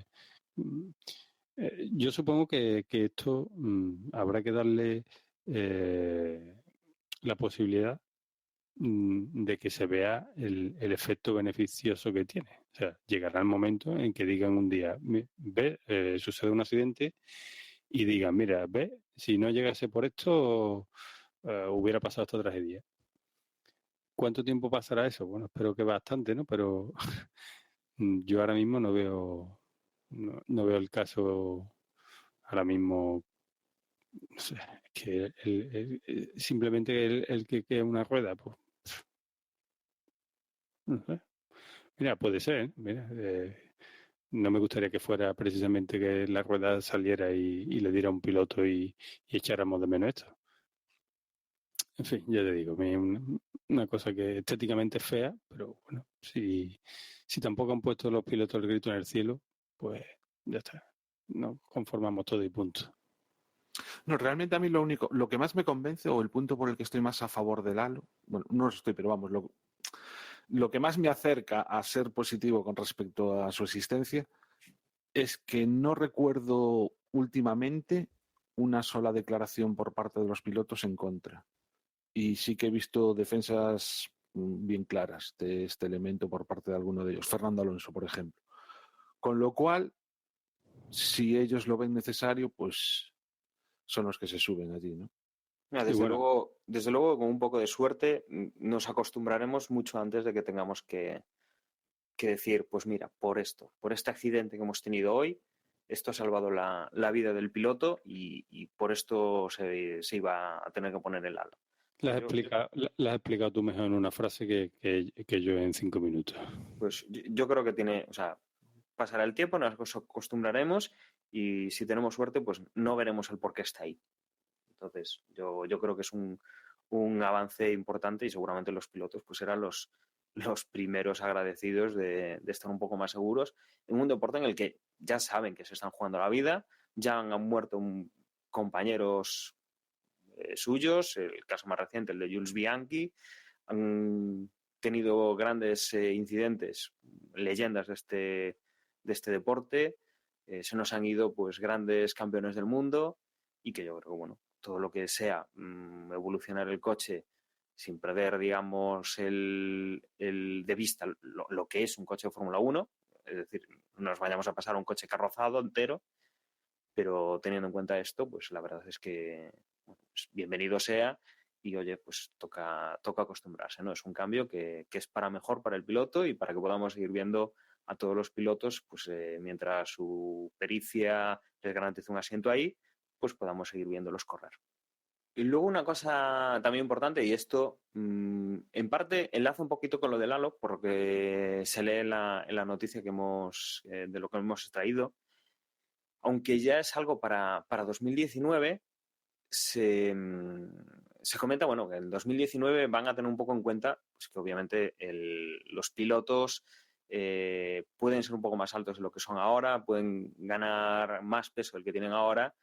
Speaker 5: yo supongo que esto habrá que darle la posibilidad de que se vea el efecto beneficioso que tiene. O sea, llegará el momento en que digan un día, sucede un accidente y digan, mira, si no llegase por esto, hubiera pasado esta tragedia. ¿Cuánto tiempo pasará eso? Bueno, espero que bastante, ¿no? Pero yo ahora mismo no veo el caso ahora mismo. No sé, que simplemente el que quede una rueda, pues no sé. Mira, puede ser, ¿eh? Mira, no me gustaría que fuera precisamente que la rueda saliera y le diera a un piloto y echáramos de menos esto. En fin, ya te digo, una cosa que estéticamente es fea, pero bueno, si tampoco han puesto los pilotos el grito en el cielo, pues ya está. Nos conformamos todo y punto.
Speaker 3: No, realmente a mí lo que más me convence, o el punto por el que estoy más a favor del halo, bueno, no lo estoy, pero vamos, lo que más me acerca a ser positivo con respecto a su existencia es que no recuerdo últimamente una sola declaración por parte de los pilotos en contra. Y sí que he visto defensas bien claras de este elemento por parte de alguno de ellos. Fernando Alonso, por ejemplo. Con lo cual, si ellos lo ven necesario, pues son los que se suben allí, ¿no?
Speaker 2: Mira,
Speaker 5: Y bueno,
Speaker 2: desde luego, con un poco de suerte, nos acostumbraremos mucho antes de que tengamos que decir, pues mira, por este accidente que hemos tenido hoy, esto ha salvado la vida del piloto y por esto se iba a tener que poner el halo.
Speaker 5: la has explicado tú mejor en una frase que yo en 5 minutos.
Speaker 2: Pues yo creo que o sea, pasará el tiempo, nos acostumbraremos y si tenemos suerte, pues no veremos el por qué está ahí. Entonces, yo creo que es un avance importante y seguramente los pilotos pues serán los primeros agradecidos de estar un poco más seguros en un deporte en el que ya saben que se están jugando la vida, ya han muerto compañeros suyos, el caso más reciente, el de Jules Bianchi, han tenido grandes incidentes, leyendas de este deporte, se nos han ido pues grandes campeones del mundo y que yo creo que bueno, todo lo que sea evolucionar el coche sin perder, digamos, el de vista lo que es un coche de Fórmula 1, es decir, no nos vayamos a pasar a un coche carrozado entero, pero teniendo en cuenta esto, pues la verdad es que bueno, pues bienvenido sea y oye, pues toca acostumbrarse, ¿no? Es un cambio que es para mejor para el piloto y para que podamos seguir viendo a todos los pilotos, pues mientras su pericia les garantice un asiento ahí, pues podamos seguir viéndolos correr. Y luego una cosa también importante, y esto en parte enlaza un poquito con lo del halo, por lo que se lee en la noticia que de lo que hemos extraído, aunque ya es algo para 2019, se comenta bueno, que en 2019 van a tener un poco en cuenta pues, que obviamente los pilotos pueden ser un poco más altos de lo que son ahora, pueden ganar más peso del que tienen ahora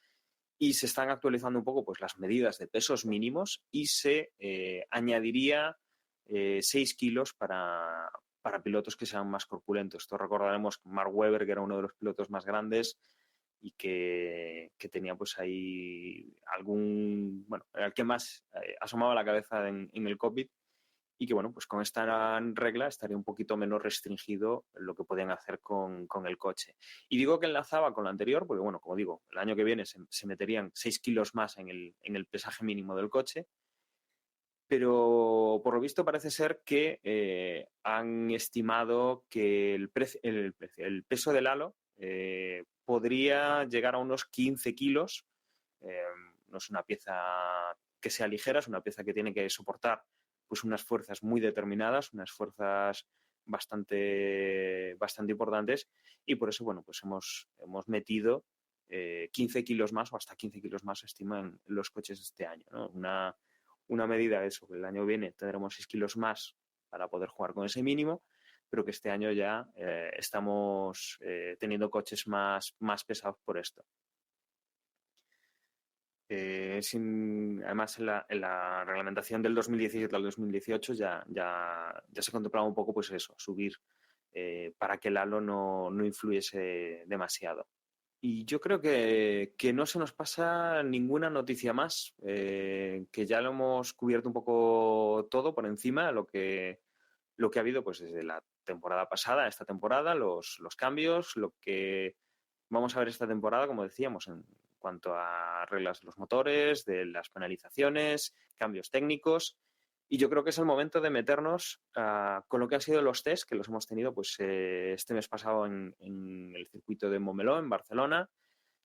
Speaker 2: y se están actualizando un poco pues, las medidas de pesos mínimos y se añadiría 6 kilos para pilotos que sean más corpulentos. Esto recordaremos que Mark Webber, que era uno de los pilotos más grandes y que tenía pues ahí el que más asomaba la cabeza en el cockpit y que bueno, pues con esta regla estaría un poquito menos restringido lo que podían hacer con el coche. Y digo que enlazaba con lo anterior porque bueno, como digo, el año que viene se meterían 6 kilos más en el pesaje mínimo del coche, pero por lo visto parece ser que han estimado que el peso del halo podría llegar a unos 15 kilos. No es una pieza que sea ligera, es una pieza que tiene que soportar pues, unas fuerzas muy determinadas, unas fuerzas bastante importantes y por eso bueno, pues hemos metido 15 kilos más o hasta 15 kilos más se estima en los coches de este año, ¿no? Una medida de eso, que el año que viene tendremos 6 kilos más para poder jugar con ese mínimo, pero que este año ya estamos teniendo coches más pesados por esto. Además, en la reglamentación del 2017 al 2018 ya se contemplaba un poco pues eso, subir para que el halo no influyese demasiado. Y yo creo que no se nos pasa ninguna noticia más, que ya lo hemos cubierto un poco todo por encima, lo que ha habido pues desde la temporada pasada a esta temporada, los cambios, lo que vamos a ver esta temporada, como decíamos, en cuanto a reglas de los motores, de las penalizaciones, cambios técnicos. Y yo creo que es el momento de meternos con lo que han sido los test, que los hemos tenido pues, este mes pasado en el circuito de Montmeló, en Barcelona.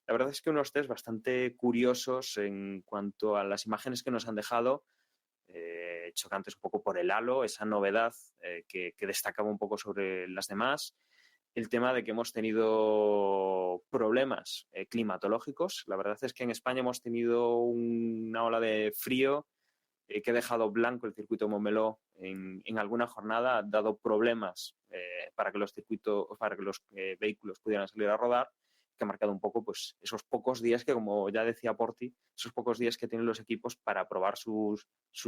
Speaker 2: La verdad es que unos test bastante curiosos en cuanto a las imágenes que nos han dejado, chocantes un poco por el halo, esa novedad que destacaba un poco sobre las demás. El tema de que hemos tenido problemas climatológicos. La verdad es que en España hemos tenido una ola de frío que ha dejado blanco el circuito de Montmeló en alguna jornada, ha dado problemas para que los vehículos pudieran salir a rodar, que ha marcado un poco pues, esos pocos días que, como ya decía Porti, esos pocos días que tienen los equipos para probar sus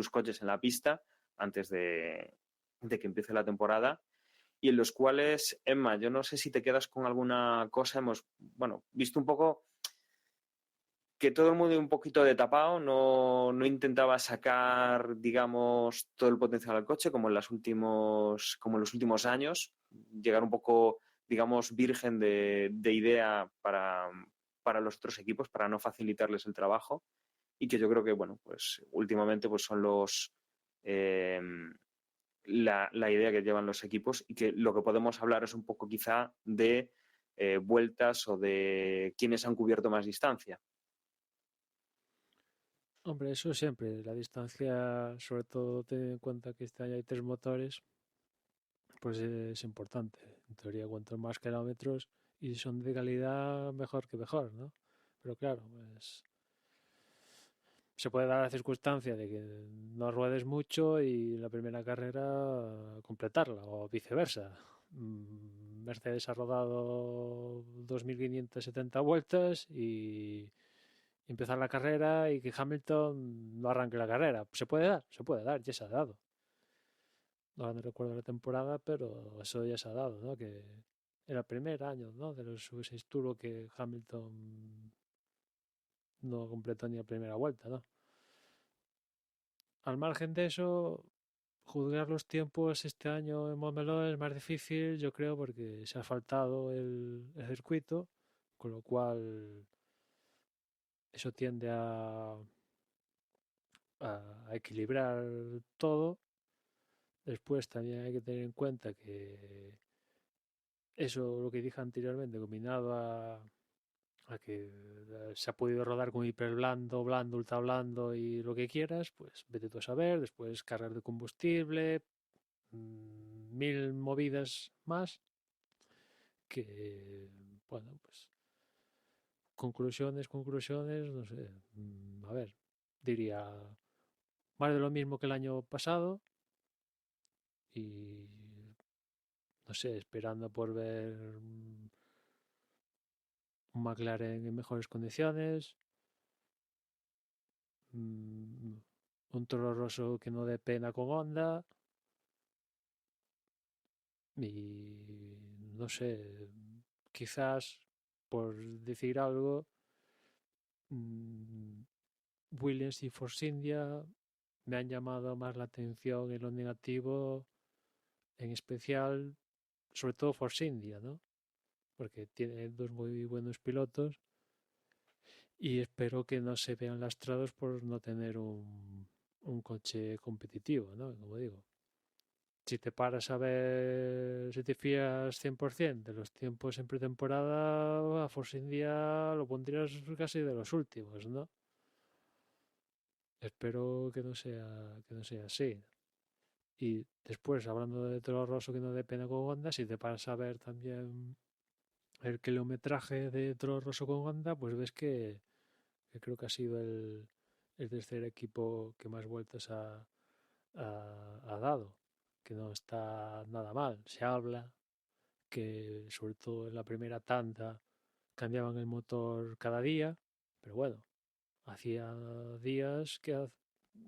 Speaker 2: coches en la pista antes de que empiece la temporada. y en los cuales, Emma, yo no sé si te quedas con alguna cosa, hemos, bueno, visto un poco que todo el mundo un poquito de tapado, no intentaba sacar, digamos, todo el potencial al coche como en los últimos años, llegar un poco, digamos, virgen de idea para los otros equipos, para no facilitarles el trabajo, y que yo creo que, bueno, pues últimamente pues son la idea que llevan los equipos, y que lo que podemos hablar es un poco quizá de vueltas o de quiénes han cubierto más distancia.
Speaker 4: Hombre, eso siempre. La distancia, sobre todo teniendo en cuenta que este año hay 3 motores, pues es importante. En teoría, cuanto más kilómetros y son de calidad, mejor que mejor, ¿no? Pero claro, pues se puede dar la circunstancia de que no ruedes mucho y la primera carrera completarla, o viceversa. Mercedes ha rodado 2.570 vueltas y empezar la carrera y que Hamilton no arranque la carrera. Se puede dar, ya se ha dado. No recuerdo la temporada, pero eso ya se ha dado, ¿no? Que era el primer año, ¿no? De los V6 Turbo que Hamilton no completó ni la primera vuelta, ¿no? Al margen de eso, juzgar los tiempos este año en Montmeló es más difícil, yo creo, porque se ha faltado el circuito, con lo cual eso tiende a equilibrar todo. Después también hay que tener en cuenta que eso, lo que dije anteriormente, combinado a que se ha podido rodar con hiper blando, blando, ultra blando y lo que quieras, pues vete tú a saber, después cargar de combustible, 1000 movidas más, que, bueno, pues conclusiones, no sé, a ver, diría más de lo mismo que el año pasado y, no sé, esperando por ver un McLaren en mejores condiciones, un Toro Rosso que no dé pena con Honda y no sé, quizás por decir algo, Williams y Force India me han llamado más la atención en lo negativo, en especial, sobre todo Force India, ¿no? Porque tiene 2 muy buenos pilotos y espero que no se vean lastrados por no tener un coche competitivo, ¿no? Como digo, si te paras a ver, si te fías 100% de los tiempos en pretemporada, a Force India lo pondrías casi de los últimos, ¿no? Espero que no sea así. Y después, hablando de Toro Rosso que no dé pena con Honda, si te paras a ver también el kilometraje de Toro Rosso con Honda, pues ves que creo que ha sido el tercer equipo que más vueltas ha dado, que no está nada mal. Se habla que sobre todo en la primera tanda cambiaban el motor cada día, pero bueno, hacía días que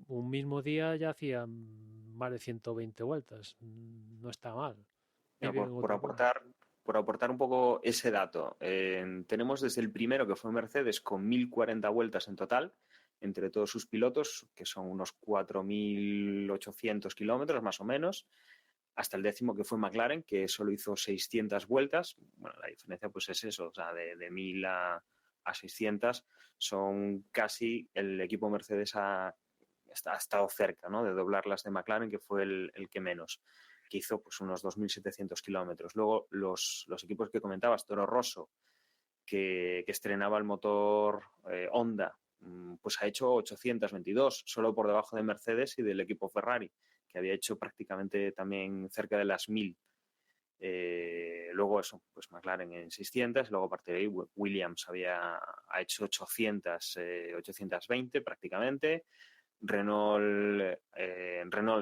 Speaker 4: un mismo día ya hacían más de 120 vueltas, no está mal. Y bien,
Speaker 2: Por aportar un poco ese dato, tenemos desde el primero, que fue Mercedes, con 1040 vueltas en total, entre todos sus pilotos, que son unos 4800 kilómetros más o menos, hasta el décimo, que fue McLaren, que solo hizo 600 vueltas. Bueno, la diferencia pues es eso, o sea, de 1000 a 600 son casi, el equipo Mercedes ha estado cerca, ¿no?, de doblar las de McLaren, que fue el que menos, que hizo pues unos 2700 kilómetros. Luego los equipos que comentabas, Toro Rosso, que estrenaba el motor Honda, pues ha hecho 822, solo por debajo de Mercedes y del equipo Ferrari, que había hecho prácticamente también cerca de las 1000. Luego eso, pues McLaren en 600, luego a partir de ahí Williams ha hecho 820 prácticamente. Renault,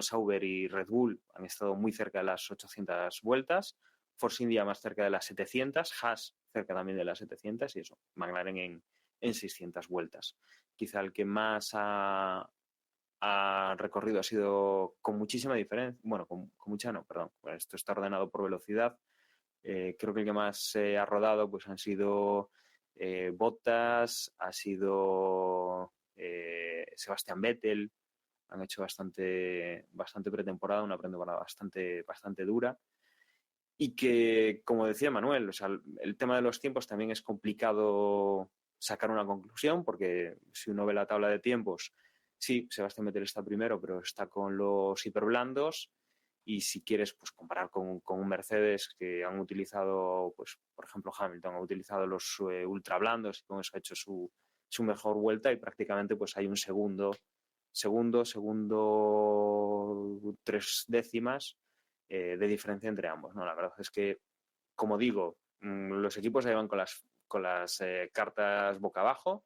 Speaker 2: Sauber y Red Bull han estado muy cerca de las 800 vueltas, Force India más cerca de las 700, Haas cerca también de las 700 y eso, McLaren en 600 vueltas. Quizá el que más ha recorrido ha sido con muchísima diferencia, bueno, con mucha no, perdón, esto está ordenado por velocidad. Creo que el que más ha rodado pues han sido Bottas, ha sido Sebastian Vettel. Han hecho bastante pretemporada, una pretemporada bastante dura. Y que, como decía Manuel, o sea, el tema de los tiempos también es complicado sacar una conclusión, porque si uno ve la tabla de tiempos, sí, Sebastián Vettel está primero, pero está con los hiperblandos. Y si quieres pues, comparar con un Mercedes que han utilizado, pues, por ejemplo, Hamilton ha utilizado los ultra blandos y con eso ha hecho su mejor vuelta, y prácticamente pues, hay un segundo, 3 décimas de diferencia entre ambos, ¿no? La verdad es que, como digo, los equipos ahí van con las cartas boca abajo,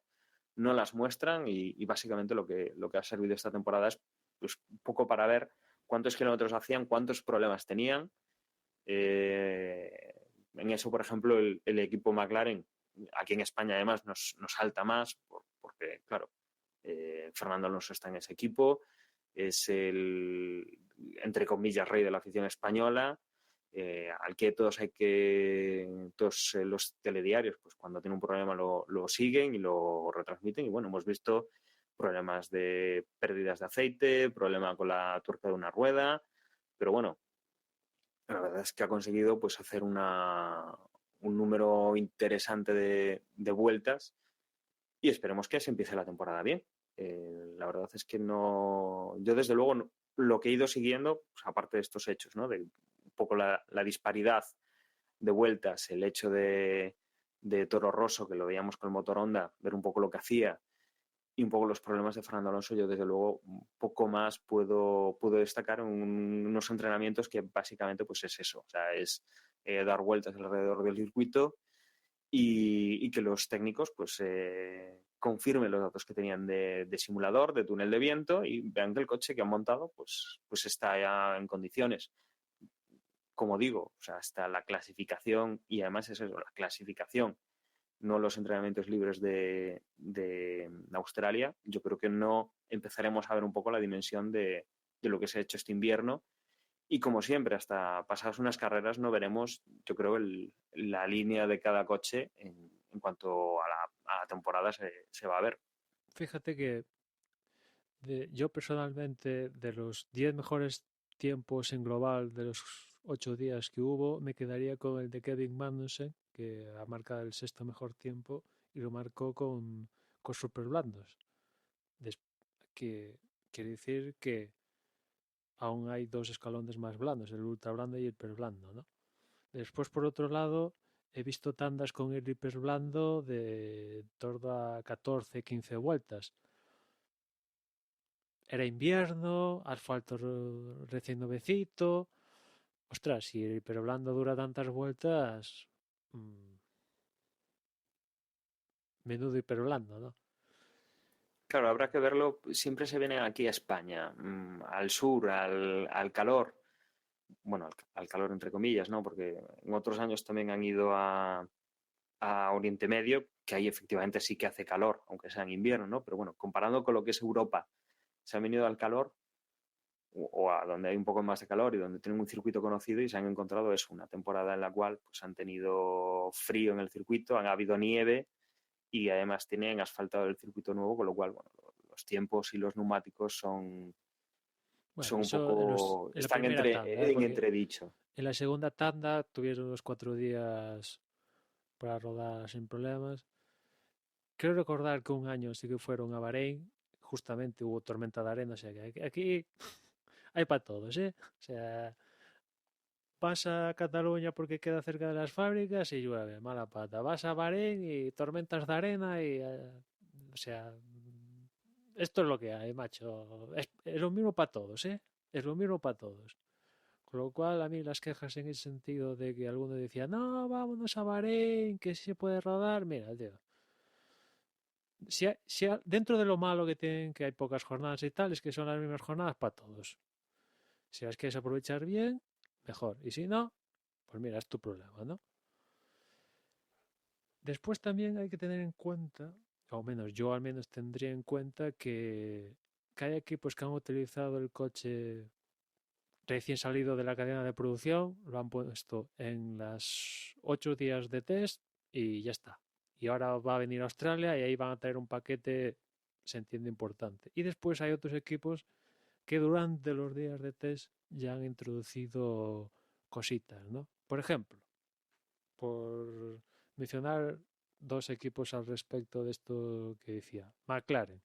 Speaker 2: no las muestran, y básicamente lo que ha servido esta temporada es pues, un poco para ver cuántos kilómetros hacían, cuántos problemas tenían. En eso, por ejemplo, el equipo McLaren, aquí en España además nos salta más, porque, claro, Fernando Alonso está en ese equipo, es el, entre comillas, rey de la afición española, al que todos los telediarios, pues cuando tiene un problema lo siguen y lo retransmiten. Y bueno, hemos visto problemas de pérdidas de aceite, problema con la tuerca de una rueda, pero bueno, la verdad es que ha conseguido pues hacer un número interesante de vueltas, y esperemos que se empiece la temporada bien. La verdad es que no, yo desde luego lo que he ido siguiendo, pues, aparte de estos hechos, ¿no? De un poco la disparidad de vueltas, el hecho de Toro Rosso, que lo veíamos con el motor Honda, ver un poco lo que hacía, y un poco los problemas de Fernando Alonso, yo desde luego un poco más puedo destacar en unos entrenamientos que básicamente pues es eso, o sea, es dar vueltas alrededor del circuito, y que los técnicos pues confirmen los datos que tenían de simulador, de túnel de viento, y vean que el coche que han montado pues está ya en condiciones. Como digo, o sea, hasta la clasificación, y además es eso, la clasificación, no los entrenamientos libres de Australia, yo creo que no empezaremos a ver un poco la dimensión de lo que se ha hecho este invierno. Y como siempre, hasta pasadas unas carreras no veremos, yo creo, la línea de cada coche en cuanto a la temporada se va a ver.
Speaker 4: Fíjate que yo personalmente, de los 10 mejores tiempos en global de los 8 días que hubo, me quedaría con el de Kevin Magnussen, que ha marcado el sexto mejor tiempo y lo marcó con super blandos. Que quiere decir que aún hay dos escalones más blandos, el ultra blando y el hiper blando, ¿no? Después, por otro lado, he visto tandas con el hiper blando de torno a 14, 15 vueltas. Era invierno, asfalto recién nuevecito. Ostras, si el hiper blando dura tantas vueltas, menudo hiper blando, ¿no?
Speaker 2: Claro, habrá que verlo. Siempre se vienen aquí a España, al sur, al calor. Bueno, al calor entre comillas, ¿no? Porque en otros años también han ido a Oriente Medio, que ahí efectivamente sí que hace calor, aunque sea en invierno, ¿no? Pero bueno, comparando con lo que es Europa, se han venido al calor, o a donde hay un poco más de calor y donde tienen un circuito conocido, y se han encontrado eso, una temporada en la cual pues han tenido frío en el circuito, han habido nieve, y además tienen asfaltado el circuito nuevo, con lo cual, bueno, los tiempos y los neumáticos son
Speaker 4: Bueno,
Speaker 2: un
Speaker 4: eso
Speaker 2: poco,
Speaker 4: en la
Speaker 2: están
Speaker 4: primera tanda,
Speaker 2: en
Speaker 4: porque
Speaker 2: entredicho.
Speaker 4: en la segunda tanda tuvieron unos 4 días para rodar sin problemas. Creo recordar que un año sí que fueron a Bahrein, justamente hubo tormenta de arena, o sea que aquí hay para todos, ¿eh? O sea, vas a Cataluña porque queda cerca de las fábricas y llueve, mala pata. Vas a Bahrein y tormentas de arena y, o sea, esto es lo que hay, macho. Es lo mismo para todos, ¿eh? Es lo mismo para todos. Con lo cual, a mí las quejas en el sentido de que alguno decía, no, vámonos a Bahrein, que sí se puede rodar. Mira, tío, dentro de lo malo que tienen, que hay pocas jornadas y tal, es que son las mismas jornadas para todos. Si las quieres aprovechar bien, mejor. Y si no, pues mira, es tu problema, ¿no? Después también hay que tener en cuenta, o menos yo al menos tendría en cuenta que que hay equipos que han utilizado el coche recién salido de la cadena de producción, lo han puesto en las 8 días de test y ya está. Y ahora va a venir a Australia y ahí van a traer un paquete, se entiende, importante. Y después hay otros equipos que durante los días de test ya han introducido cositas, ¿no? Por ejemplo, por mencionar dos equipos al respecto de esto que decía, McLaren.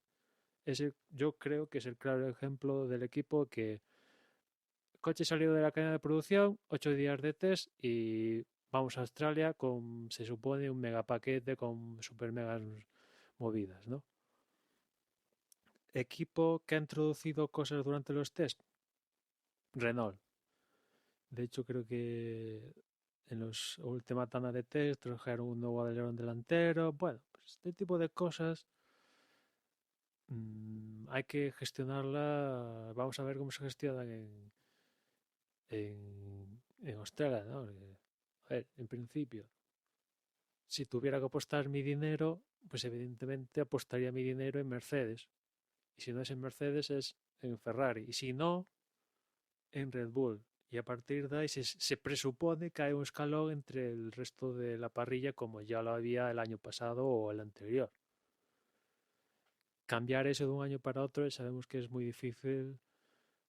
Speaker 4: Yo creo que es el claro ejemplo del equipo que coche salido de la cadena de producción, 8 días de test y vamos a Australia con, se supone, un mega paquete con super megas movidas, ¿no? Equipo que ha introducido cosas durante los test, Renault. De hecho, creo que en los última tanda de test trajeron un nuevo alerón delantero. Bueno, pues este tipo de cosas hay que gestionarla. Vamos a ver cómo se gestionan en Australia, ¿no? Porque, a ver, en principio, si tuviera que apostar mi dinero, pues evidentemente apostaría mi dinero en Mercedes. Y si no es en Mercedes, es en Ferrari. Y si no, en Red Bull. Y a partir de ahí se presupone que hay un escalón entre el resto de la parrilla como ya lo había el año pasado o el anterior. Cambiar eso de un año para otro sabemos que es muy difícil.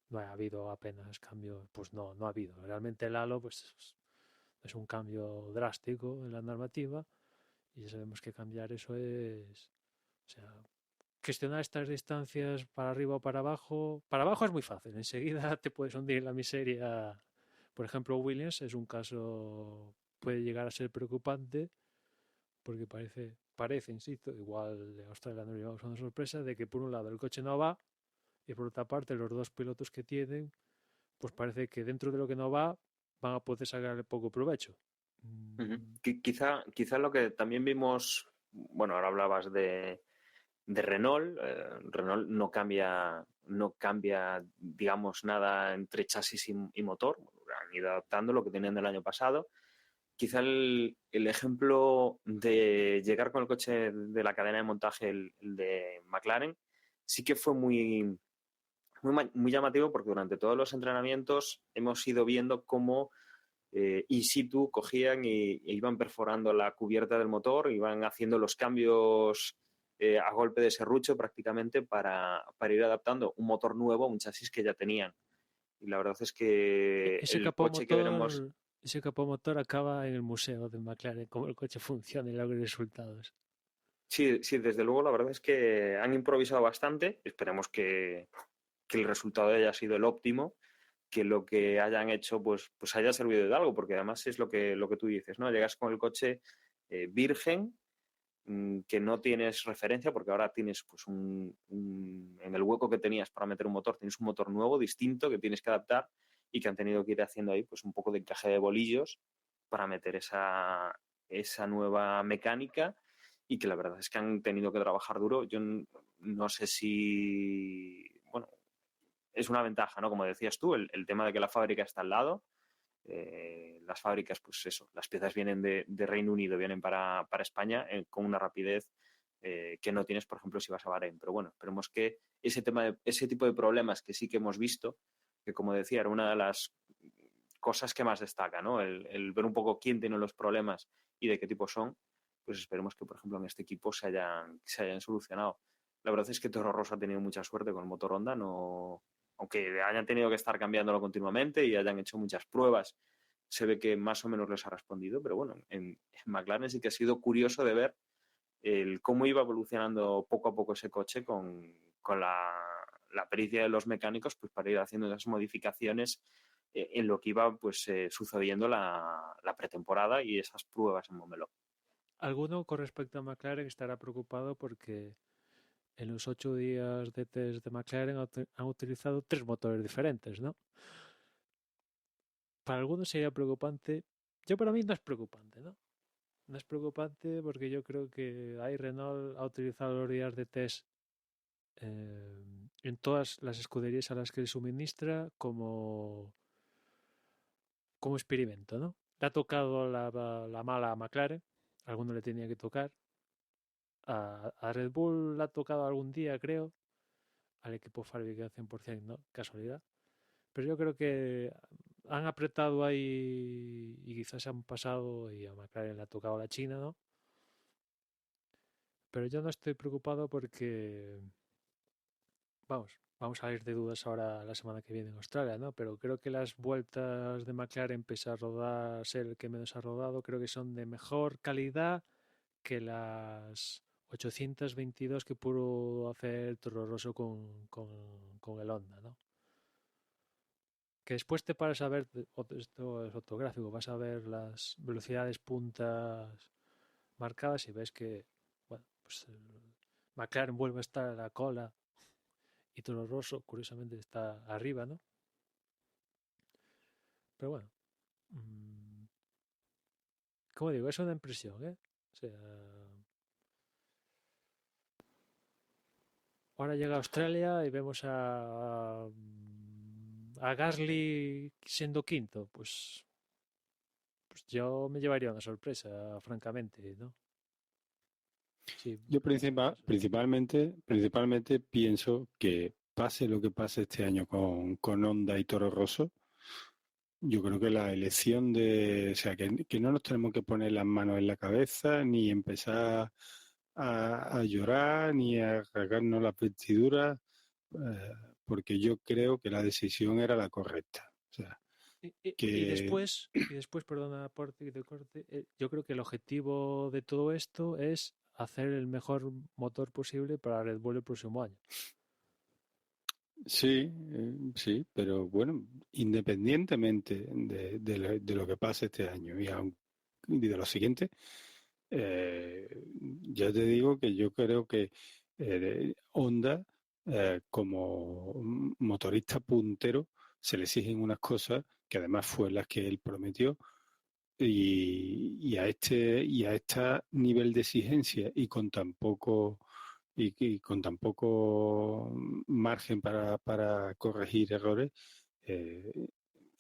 Speaker 4: No ha habido apenas cambio, pues no ha habido. Realmente el halo pues, es un cambio drástico en la normativa y ya sabemos que cambiar eso es... O sea, gestionar estas distancias para arriba o para abajo es muy fácil. Enseguida te puedes hundir en la miseria. Por ejemplo, Williams es un caso, puede llegar a ser preocupante porque parece, insisto, igual de Australia no llevamos una sorpresa de que por un lado el coche no va y por otra parte los dos pilotos que tienen, pues parece que dentro de lo que no va van a poder sacarle poco provecho.
Speaker 2: Quizá lo que también vimos, bueno, ahora hablabas de Renault. Renault no cambia, digamos, nada entre chasis y motor. Han ido adaptando lo que tenían del año pasado. Quizá el ejemplo de llegar con el coche de la cadena de montaje, el de McLaren, sí que fue muy llamativo porque durante todos los entrenamientos hemos ido viendo cómo in situ cogían e iban perforando la cubierta del motor, iban haciendo los cambios a golpe de serrucho prácticamente para ir adaptando un motor nuevo a un chasis que ya tenían. Y la verdad es que el coche que veremos...
Speaker 4: Ese capó motor acaba en el museo de McLaren, cómo el coche funciona y logra resultados.
Speaker 2: Sí, desde luego la verdad es que han improvisado bastante. Esperemos que el resultado haya sido el óptimo, que lo que hayan hecho pues haya servido de algo, porque además es lo que tú dices, ¿no? Llegas con el coche virgen, que no tienes referencia, porque ahora tienes pues en el hueco que tenías para meter un motor, tienes un motor nuevo, distinto, que tienes que adaptar y que han tenido que ir haciendo ahí pues un poco de encaje de bolillos para meter esa nueva mecánica y que la verdad es que han tenido que trabajar duro. Yo no sé si... Bueno, es una ventaja, ¿no? Como decías tú, el tema de que la fábrica está al lado. Las fábricas, pues eso, las piezas vienen de Reino Unido, vienen para España con una rapidez que no tienes, por ejemplo, si vas a Bahrein. Pero bueno, esperemos que ese tipo de problemas que sí que hemos visto, que como decía, era una de las cosas que más destaca, ¿no? El ver un poco quién tiene los problemas y de qué tipo son, pues esperemos que, por ejemplo, en este equipo se hayan solucionado. La verdad es que Toro Rosso ha tenido mucha suerte con el motor Honda, no... Aunque hayan tenido que estar cambiándolo continuamente y hayan hecho muchas pruebas, se ve que más o menos les ha respondido, pero bueno, en McLaren sí que ha sido curioso de ver cómo iba evolucionando poco a poco ese coche con la pericia de los mecánicos pues para ir haciendo esas modificaciones en lo que iba pues sucediendo la pretemporada y esas pruebas en Montmeló.
Speaker 4: Alguno con respecto a McLaren estará preocupado porque en los 8 días de test de McLaren han utilizado 3 motores diferentes, ¿no? Para algunos sería preocupante. Para mí no es preocupante, ¿no? No es preocupante porque yo creo que ahí Renault ha utilizado los días de test en todas las escuderías a las que le suministra como experimento, ¿no? Le ha tocado la mala a McLaren, a alguno le tenía que tocar. A Red Bull le ha tocado algún día, creo. al equipo Fabrica 100%, ¿no? Casualidad. Pero yo creo que han apretado ahí y quizás se han pasado y a McLaren le ha tocado la China, ¿no? Pero yo no estoy preocupado porque, vamos a ir de dudas ahora la semana que viene en Australia, ¿no? Pero creo que las vueltas de McLaren, pese a rodar, ser el que menos ha rodado, creo que son de mejor calidad que las 822 que pudo hacer Toro Rosso con el Honda, ¿no? Que después te paras a ver, esto es fotográfico, vas a ver las velocidades puntas marcadas y ves que, bueno, pues McLaren vuelve a estar a la cola y Toro Rosso, curiosamente, está arriba, ¿no? Pero bueno, como digo, es una impresión, ¿eh? O sea, ahora llega a Australia y vemos a Gasly siendo quinto, pues yo me llevaría una sorpresa, francamente, ¿no? Sí,
Speaker 5: Yo
Speaker 4: sorpresa.
Speaker 5: principalmente pienso que pase lo que pase este año con Honda y Toro Rosso, yo creo que la elección o sea, que no nos tenemos que poner las manos en la cabeza, ni empezar a llorar, ni a rasgarnos las vestiduras, eh, porque yo creo que la decisión era la correcta. O sea,
Speaker 4: Y
Speaker 5: que
Speaker 4: después, perdona por de corte, yo creo que el objetivo de todo esto es hacer el mejor motor posible para Red Bull el próximo año.
Speaker 5: sí, pero bueno, independientemente de lo que pase este año y de lo siguiente, ya te digo que yo creo que Honda, como motorista puntero, se le exigen unas cosas que además fue las que él prometió y a este nivel de exigencia y con tan poco y con tan poco margen para corregir errores, eh,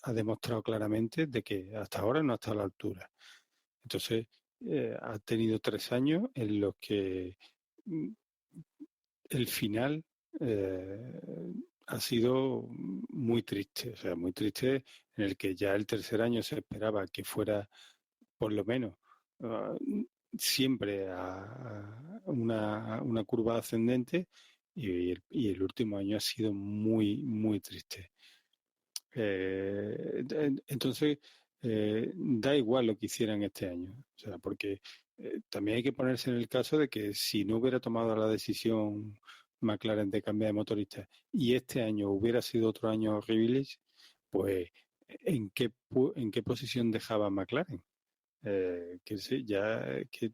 Speaker 5: ha demostrado claramente de que hasta ahora no está a la altura. Entonces, ha tenido 3 años en los que mm, el final eh, ha sido muy triste, o sea, muy triste en el que ya el tercer año se esperaba que fuera por lo menos uh, siempre a una curva ascendente y el último año ha sido muy, muy triste. Entonces, da igual lo que hicieran este año, o sea, porque también hay que ponerse en el caso de que si no hubiera tomado la decisión McLaren de cambiar de motorista y este año hubiera sido otro año horrible, pues ¿en qué posición dejaba McLaren? Que sí, ya que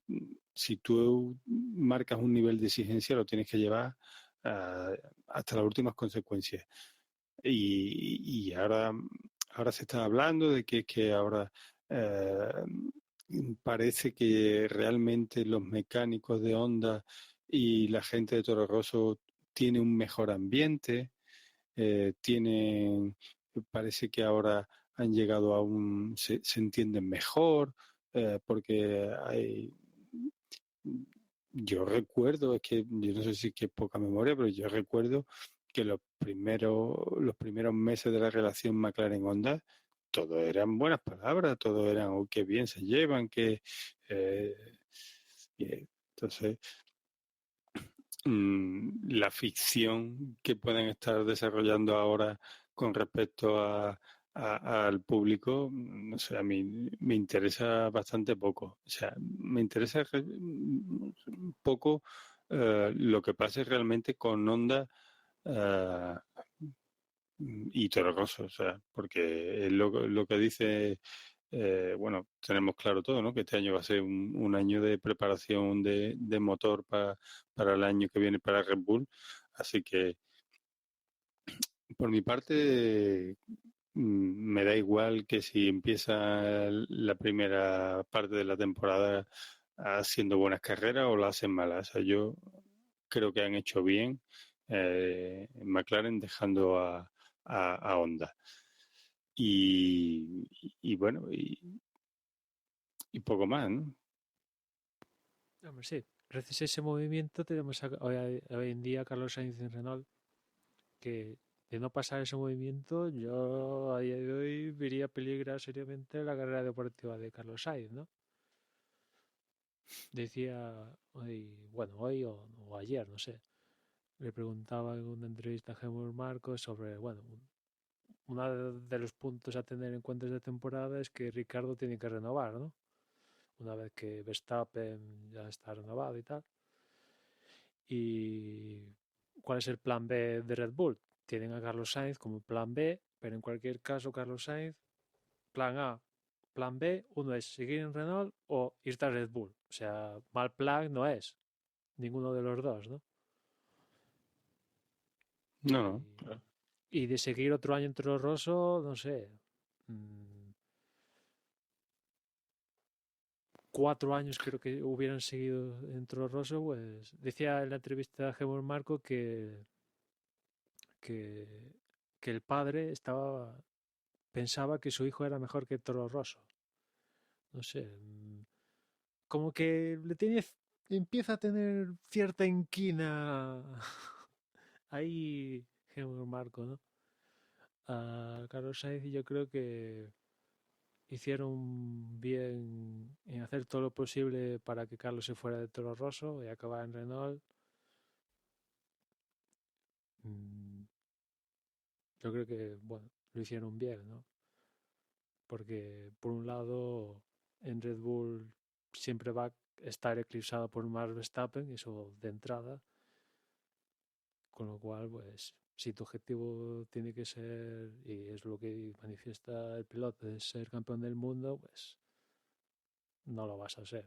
Speaker 5: si tú marcas un nivel de exigencia lo tienes que llevar hasta las últimas consecuencias. Y ahora se está hablando de que ahora parece que realmente los mecánicos de Honda y la gente de Toro Rosso tienen un mejor ambiente, parece que ahora han llegado se entienden mejor, porque yo recuerdo, es que yo no sé si es que es poca memoria, pero yo recuerdo que los primeros meses de la relación McLaren-Honda, todo eran buenas palabras, todo eran oh, qué bien se llevan, eh, entonces la ficción que pueden estar desarrollando ahora con respecto al público, no sé, a mí me interesa bastante poco. O sea, me interesa poco lo que pase realmente con Honda eh, y Toro Rosso, o sea, porque es lo que dice, bueno, tenemos claro todo, ¿no? Que este año va a ser un año de preparación de motor para el año que viene para Red Bull, así que por mi parte me da igual que si empieza la primera parte de la temporada haciendo buenas carreras o la hacen malas, o sea, yo creo que han hecho bien McLaren dejando a Honda. Y bueno, y poco más, ¿no?
Speaker 4: Hombre, sí, gracias a ese movimiento tenemos hoy en día a Carlos Sainz en Renault que de no pasar ese movimiento, yo a día de hoy vería peligrar seriamente la carrera deportiva de Carlos Sainz, ¿no? Decía hoy o ayer, no sé, le preguntaba en una entrevista a Helmut Marko sobre, bueno, uno de los puntos a tener en cuenta esta temporada es que Ricardo tiene que renovar, ¿no? Una vez que Verstappen ya está renovado y tal. ¿Y cuál es el plan B de Red Bull? Tienen a Carlos Sainz como plan B, pero en cualquier caso Carlos Sainz, plan A, plan B, uno es seguir en Renault o irte a Red Bull. O sea, mal plan no es ninguno de los dos, ¿no?
Speaker 5: No.
Speaker 4: Y de seguir otro año en Toro Rosso, no sé. 4 años creo que hubieran seguido en Toro Rosso, pues decía en la entrevista a Helmut Marko que el padre pensaba que su hijo era mejor que Toro Rosso. No sé, como que empieza a tener cierta inquina ahí Helmut Marko, ¿no? A Carlos Sainz, y yo creo que hicieron bien en hacer todo lo posible para que Carlos se fuera de Toro Rosso y acabara en Renault. Yo creo que, bueno, lo hicieron bien, ¿no? Porque, por un lado, en Red Bull siempre va a estar eclipsado por Max Verstappen, eso de entrada. Con lo cual, pues, si tu objetivo tiene que ser, y es lo que manifiesta el piloto, es ser campeón del mundo, pues no lo vas a ser.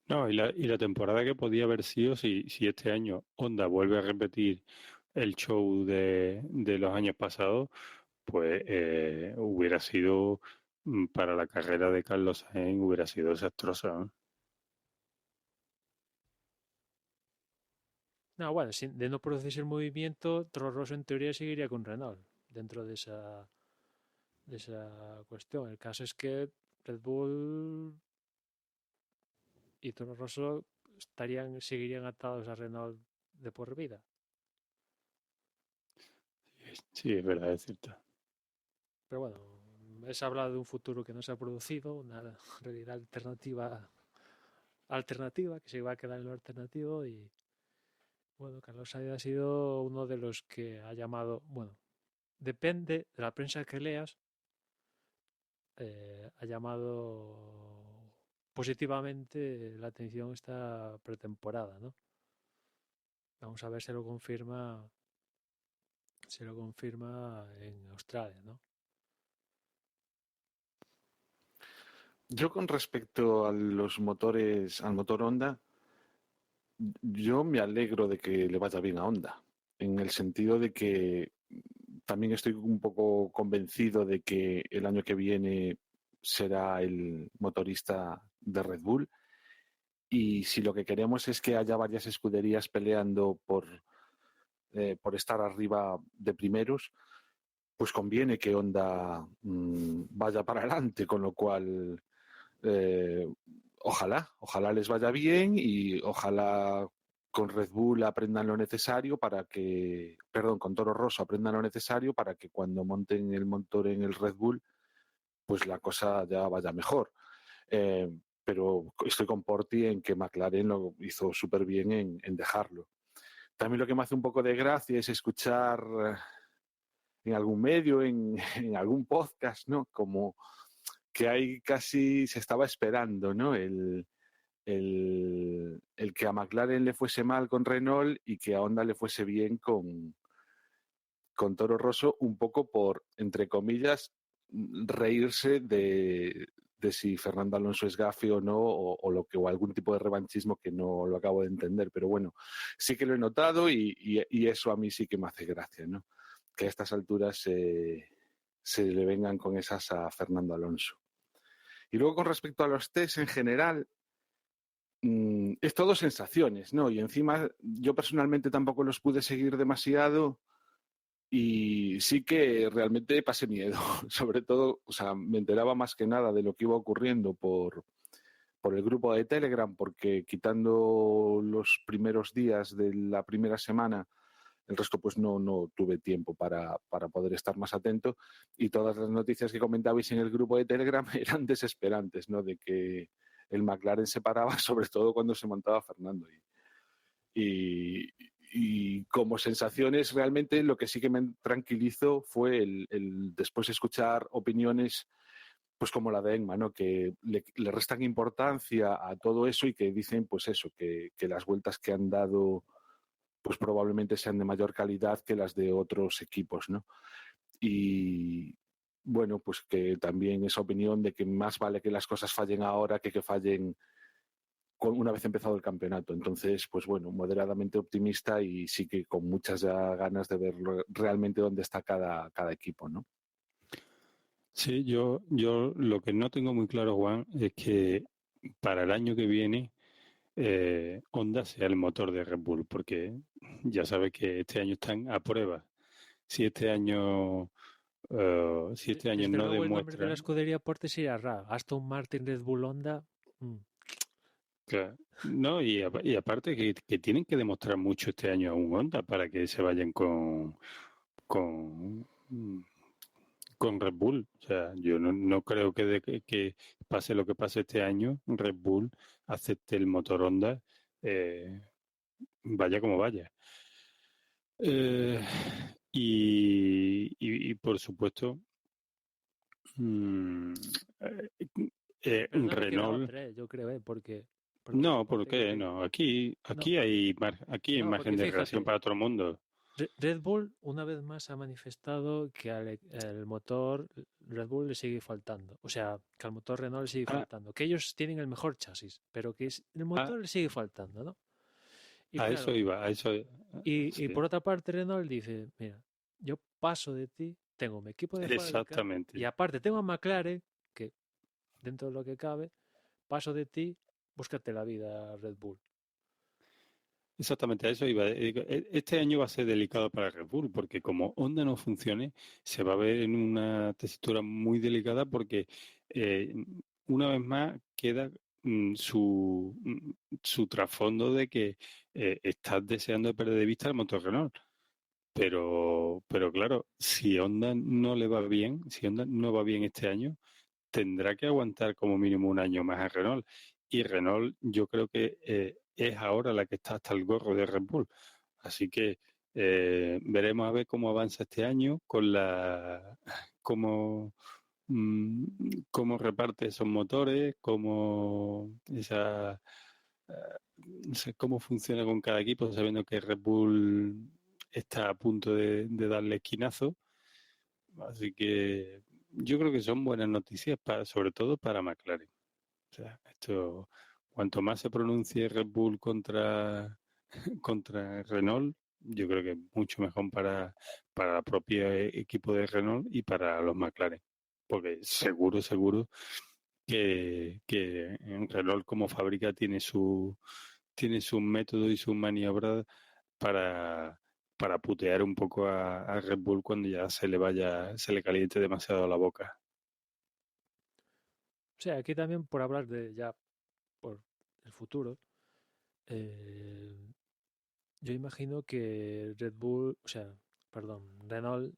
Speaker 5: No, y la temporada que podía haber sido si este año Honda vuelve a repetir el show de los años pasados, pues hubiera sido para la carrera de Carlos Sainz hubiera sido desastrosa, ¿no?
Speaker 4: No, bueno, de no producirse el movimiento, Toro Rosso en teoría seguiría con Renault dentro de esa cuestión. El caso es que Red Bull y Toro Rosso seguirían atados a Renault de por vida.
Speaker 5: Sí, es verdad, es cierto.
Speaker 4: Pero bueno, es hablar de un futuro que no se ha producido, una realidad alternativa que se va a quedar en lo alternativo. Y bueno, Carlos Sainz ha sido uno de los que ha llamado, bueno, depende de la prensa que leas, ha llamado positivamente la atención esta pretemporada, ¿no? Vamos a ver si lo confirma en Australia, ¿no?
Speaker 3: Yo con respecto a los motores, al motor Honda, yo me alegro de que le vaya bien a Honda, en el sentido de que también estoy un poco convencido de que el año que viene será el motorista de Red Bull. Y si lo que queremos es que haya varias escuderías peleando por estar arriba de primeros, pues conviene que Honda vaya para adelante, con lo cual ojalá les vaya bien y ojalá con Red Bull aprendan lo necesario con Toro Rosso aprendan lo necesario para que cuando monten el motor en el Red Bull, pues la cosa ya vaya mejor. Pero estoy con Porti en que McLaren lo hizo súper bien en dejarlo. También lo que me hace un poco de gracia es escuchar en algún medio, en algún podcast, ¿no? Como que ahí casi se estaba esperando, ¿no? El que a McLaren le fuese mal con Renault y que a Honda le fuese bien con Toro Rosso, un poco por, entre comillas, reírse de si Fernando Alonso es gafe o no, o algún tipo de revanchismo que no lo acabo de entender. Pero bueno, sí que lo he notado y eso a mí sí que me hace gracia, ¿no? Que a estas alturas se le vengan con esas a Fernando Alonso. Y luego con respecto a los test en general, es todo sensaciones, ¿no? Y encima yo personalmente tampoco los pude seguir demasiado y sí que realmente pasé miedo. Sobre todo, o sea, me enteraba más que nada de lo que iba ocurriendo por el grupo de Telegram, porque quitando los primeros días de la primera semana, El resto pues no tuve tiempo para poder estar más atento, y todas las noticias que comentabais en el grupo de Telegram eran desesperantes, ¿no? De que el McLaren se paraba, sobre todo cuando se montaba Fernando. Y como sensaciones, realmente lo que sí que me tranquilizó fue el después escuchar opiniones pues como la de Enma, ¿no? Que le restan importancia a todo eso y que dicen pues eso, que las vueltas que han dado pues probablemente sean de mayor calidad que las de otros equipos, ¿no? Y bueno, pues que también esa opinión de que más vale que las cosas fallen ahora que fallen una vez empezado el campeonato. Entonces, pues bueno, moderadamente optimista y sí que con muchas ya ganas de ver realmente dónde está cada equipo, ¿no?
Speaker 5: Sí, yo lo que no tengo muy claro, Juan, es que para el año que viene Honda sea el motor de Red Bull, porque ya sabes que este año están a prueba. Si este año, si este año
Speaker 4: Desde
Speaker 5: no
Speaker 4: luego el nombre de la
Speaker 5: demuestra,
Speaker 4: escudería Porte sería RA. Aston Martin, Red Bull, Honda.
Speaker 5: claro, no, y aparte que tienen que demostrar mucho este año a un Honda para que se vayan con, con Red Bull. O sea, yo no creo que pase lo que pase este año, Red Bull acepte el motor Honda, eh, vaya como vaya. Eh, y por supuesto, mm,
Speaker 4: Pero no le queda
Speaker 5: Renault.
Speaker 4: otra, yo creo, porque... Perdona,
Speaker 5: No, ¿por
Speaker 4: corte que
Speaker 5: qué?
Speaker 4: te...
Speaker 5: No, aquí
Speaker 4: No,
Speaker 5: aquí hay
Speaker 4: no,
Speaker 5: margen
Speaker 4: porque
Speaker 5: de relación
Speaker 4: fíjate,
Speaker 5: para todo el mundo.
Speaker 4: Red Bull una vez más ha manifestado que el motor Red Bull le sigue faltando. O sea, que al motor Renault le sigue
Speaker 5: Ah,
Speaker 4: faltando. Que ellos tienen el mejor chasis, pero que el
Speaker 5: ah,
Speaker 4: motor le sigue faltando, ¿no? Y
Speaker 5: a eso
Speaker 4: claro,
Speaker 5: iba, a eso.
Speaker 4: y
Speaker 5: Sí,
Speaker 4: por otra parte Renault dice, mira, yo paso de ti, tengo mi equipo de fábrica y
Speaker 5: exactamente.
Speaker 4: aparte tengo a McLaren, que dentro de lo que cabe, paso de ti, búscate la vida Red Bull.
Speaker 5: Exactamente, a eso iba. Este año va a ser delicado para Red Bull porque como Honda no funcione, se va a ver en una tesitura muy delicada porque eh, una vez más queda su trasfondo de que estás deseando perder de vista el motor Renault. Pero claro, si Honda no le va bien, si Honda no va bien este año, tendrá que aguantar como mínimo un año más a Renault. Y Renault yo creo que es ahora la que está hasta el gorro de Red Bull. Así que veremos a ver cómo avanza este año con cómo, mm, cómo reparte esos motores, eh, no sé, cómo funciona con cada equipo, sabiendo que Red Bull está a punto de darle esquinazo. Así que yo creo que son buenas noticias, sobre todo para McLaren. O sea, esto, cuanto más se pronuncie Red Bull contra Renault, yo creo que es mucho mejor para el propio equipo de Renault y para los McLaren. Porque seguro que en Renault como fábrica tiene su método y su maniobra para, para putear un poco a Red Bull cuando ya se le caliente demasiado la boca.
Speaker 4: O sea, aquí también por hablar de ya por el futuro, eh, yo imagino que Red Bull, o sea, perdón, Renault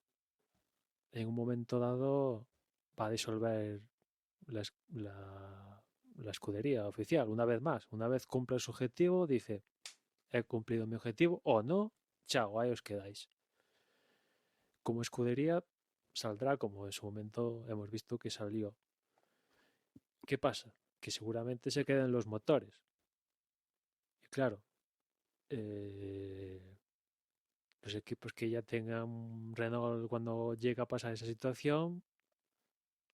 Speaker 4: en un momento dado va a disolver la escudería oficial, una vez más. Una vez cumple su objetivo, dice, he cumplido mi objetivo o no, chao, ahí os quedáis. Como escudería saldrá como en su momento hemos visto que salió. ¿Qué pasa? Que seguramente se queden los motores. Y claro, eh, los equipos que ya tengan Renault cuando llega a pasar esa situación,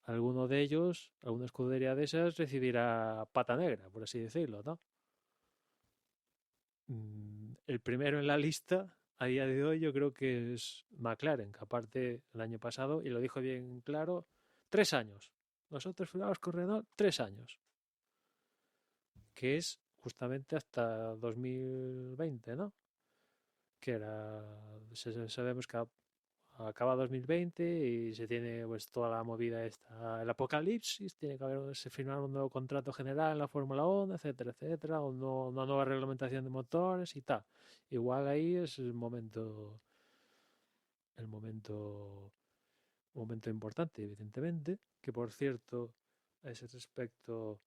Speaker 4: alguno de ellos, alguna escudería de esas, recibirá pata negra, por así decirlo, ¿no? El primero en la lista a día de hoy yo creo que es McLaren, que aparte el año pasado, y lo dijo bien claro, 3 años. Nosotros firmamos con Renault 3 años, que es justamente hasta 2020, ¿no? Que era, sabemos que acaba 2020 y se tiene pues toda la movida esta, el apocalipsis, tiene que haber, se firmar un nuevo contrato general en la Fórmula 1, etcétera, etcétera, una nueva reglamentación de motores y tal. Igual ahí es el momento importante, evidentemente, que por cierto, a ese respecto,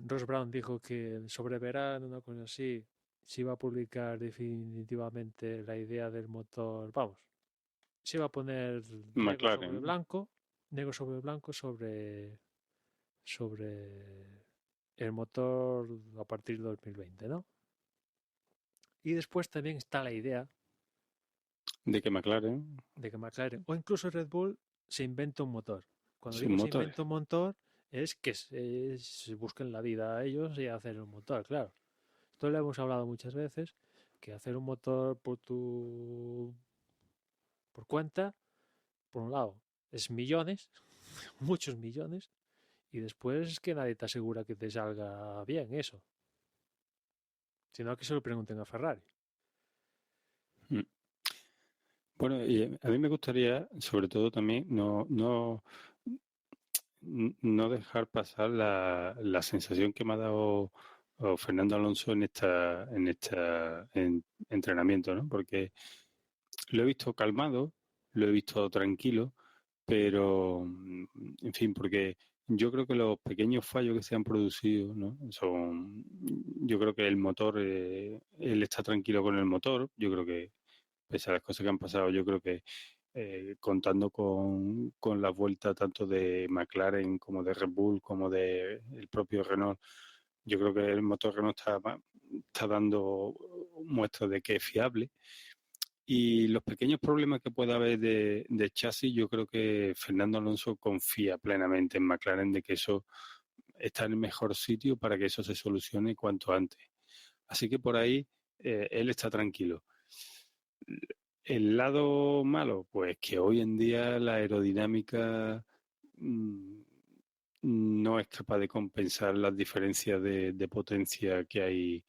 Speaker 4: Ross Brown dijo que sobre verano, una cosa así, se iba a publicar definitivamente la idea del motor, vamos, se iba a poner
Speaker 5: McLaren.
Speaker 4: negro sobre blanco sobre el motor a partir de 2020, ¿no? Y después también está la idea
Speaker 5: De que McLaren,
Speaker 4: de que McLaren o incluso Red Bull se inventa un motor. Cuando
Speaker 5: sus
Speaker 4: digo se
Speaker 5: motores.
Speaker 4: inventa un motor es que se busquen la vida a ellos y hacer un motor, claro. Esto lo hemos hablado muchas veces, que hacer un motor por cuenta, por un lado, es millones, muchos millones, y después es que nadie te asegura que te salga bien eso. Sino que se lo pregunten a Ferrari.
Speaker 5: Mm. Bueno, y a mí me gustaría, sobre todo también, no dejar pasar la sensación que me ha dado Fernando Alonso en entrenamiento, ¿no? Porque lo he visto calmado, lo he visto tranquilo, pero, en fin, porque yo creo que los pequeños fallos que se han producido, ¿no? Yo creo que el motor, él está tranquilo con el motor, yo creo que, pese a las cosas que han pasado, yo creo que contando con la vuelta tanto de McLaren como de Red Bull como de el propio Renault, yo creo que el motor Renault está dando muestras de que es fiable. Y los pequeños problemas que pueda haber de chasis, yo creo que Fernando Alonso confía plenamente en McLaren de que eso está en el mejor sitio para que eso se solucione cuanto antes. Así que por ahí él está tranquilo. El lado malo, pues que hoy en día la aerodinámica no es capaz de compensar las diferencias de potencia que hay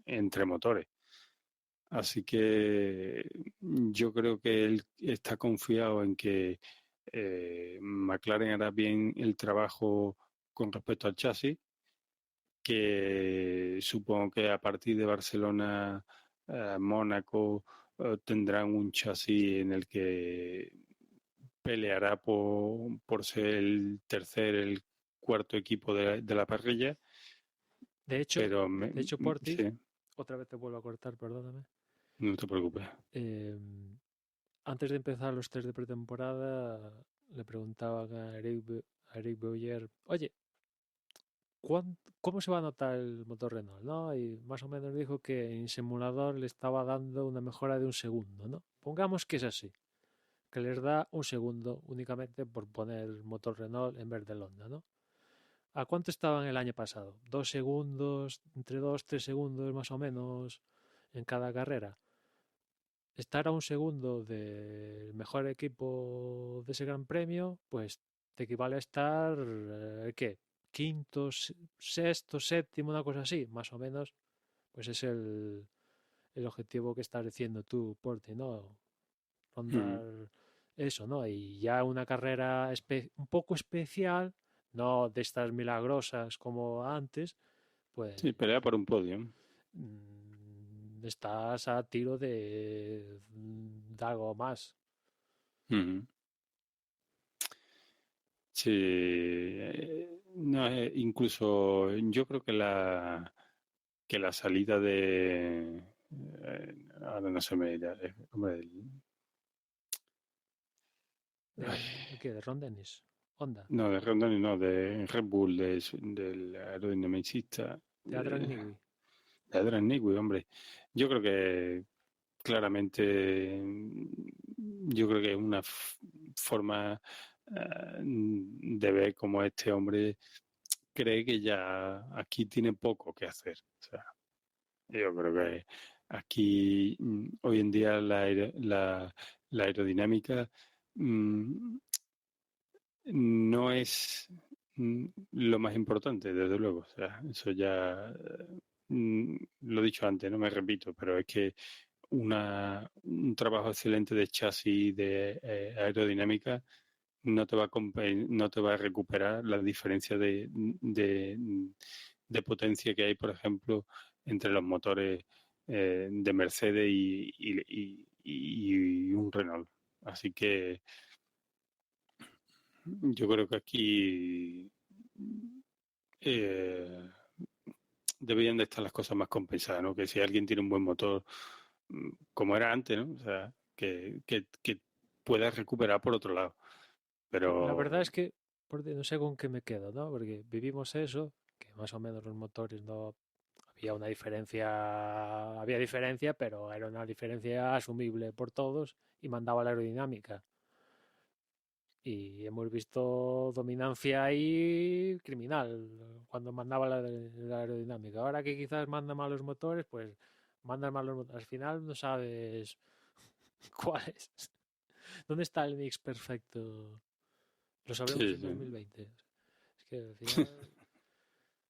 Speaker 5: entre motores. Así que yo creo que él está confiado en que McLaren hará bien el trabajo con respecto al chasis, que supongo que a partir de Barcelona, Mónaco, tendrán un chasis en el que peleará por ser el tercer, el cuarto equipo de la parrilla.
Speaker 4: De hecho,
Speaker 5: Pero
Speaker 4: Porti,
Speaker 5: sí,
Speaker 4: otra vez te vuelvo a cortar, perdóname.
Speaker 5: no te preocupes.
Speaker 4: Antes de empezar los test de pretemporada, le preguntaban a Eric Bowyer, oye, ¿cómo se va a notar el motor Renault? ¿No? Y más o menos dijo que en simulador le estaba dando una mejora de 1 segundo, ¿no? Pongamos que es así, que les da 1 segundo únicamente por poner el motor Renault en vez del Honda, ¿no? ¿A cuánto estaban el año pasado? 2 segundos, entre 2, 3 segundos más o menos en cada carrera. Estar a 1 segundo del mejor equipo de ese gran premio, pues te equivale a estar, ¿qué? Quinto, sexto, séptimo, una cosa así, más o menos, pues es el objetivo que estás diciendo tú, Porti, ¿no? Rondar eso, ¿no? Y ya una carrera un poco especial, no de estas milagrosas como antes, pues
Speaker 5: Sí, pelea por un podio.
Speaker 4: estás a tiro de algo más.
Speaker 5: Sí, no, incluso yo creo que la salida ahora no se me hombre,
Speaker 4: ¿Qué? ¿De Ron Dennis? ¿Honda?
Speaker 5: no, de Rondoni, no, de Red Bull, del aerodinamicista,
Speaker 4: ¿De Adrian Newey?
Speaker 5: de Adrian Newey, hombre. Yo creo que claramente, yo creo que es una forma de ver cómo este hombre cree que ya aquí tiene poco que hacer. O sea, yo creo que aquí hoy en día la aerodinámica no es lo más importante, desde luego. O sea, eso ya lo he dicho antes, no me repito, pero es que un trabajo excelente de chasis, de aerodinámica, no te va a recuperar la diferencia de potencia que hay, por ejemplo, entre los motores de Mercedes y un Renault. Así que yo creo que aquí deberían de estar las cosas más compensadas, ¿no? Que si alguien tiene un buen motor, como era antes, ¿no? O sea, que pueda recuperar por otro lado. Pero
Speaker 4: La verdad es que no sé con qué me quedo, ¿no? Porque vivimos eso, que más o menos los motores no había diferencia, pero era una diferencia asumible por todos y mandaba la aerodinámica. Y hemos visto dominancia ahí criminal cuando mandaba la aerodinámica. Ahora que quizás manda mal los motores, pues mandan mal los motores. Al final no sabes cuál es. ¿Dónde está el mix perfecto? Lo sabremos
Speaker 5: sí,
Speaker 4: en
Speaker 5: sí.
Speaker 4: 2020. Es que al final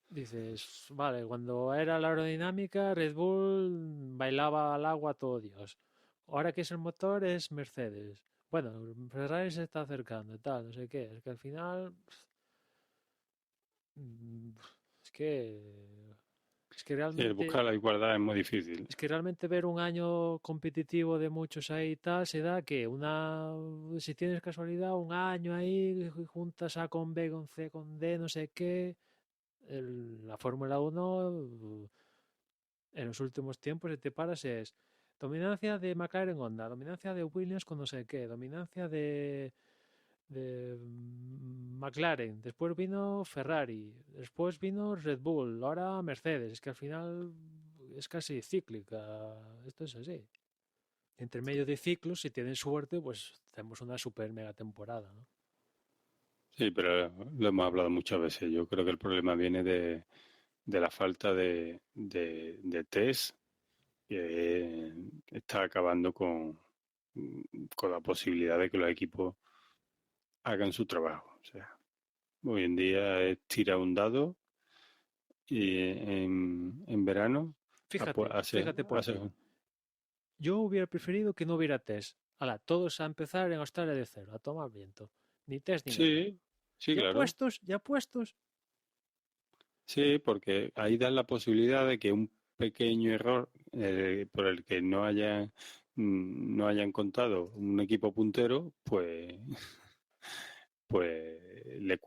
Speaker 4: dices, vale, cuando era la aerodinámica, Red Bull bailaba al agua todo Dios. Ahora que es el motor, es Mercedes. Bueno, Ferrari se está acercando y tal, no sé qué. Es que al final. mm, Es que. Es que
Speaker 5: Sí, el
Speaker 4: realmente.
Speaker 5: buscar la igualdad es muy difícil.
Speaker 4: Es que realmente ver un año competitivo de muchos ahí y tal, se da que si tienes casualidad, un año ahí, juntas A con B, con C, con D, no sé qué, la Fórmula 1 en los últimos tiempos, si te paras, es dominancia de McLaren Honda, dominancia de Williams con no sé qué, dominancia de McLaren, después vino Ferrari, después vino Red Bull, ahora Mercedes. Es que al final es casi cíclica, esto es así. Entre medio de ciclos, si tienen suerte, pues tenemos una super mega temporada, ¿no?
Speaker 5: Sí, pero lo hemos hablado muchas veces. Yo creo que el problema viene de la falta de test que está acabando con la posibilidad de que los equipos hagan su trabajo. O sea, hoy en día es tirar un dado y en verano
Speaker 4: Fíjate por ti. Yo hubiera preferido que no hubiera test. Hala, todos a empezar en Australia de cero, a tomar viento. Ni test ni nada.
Speaker 5: Sí, sí, claro.
Speaker 4: Ya puestos.
Speaker 5: Sí, porque ahí dan la posibilidad de que un pequeño error por el que no hayan contado un equipo puntero, pues, pues le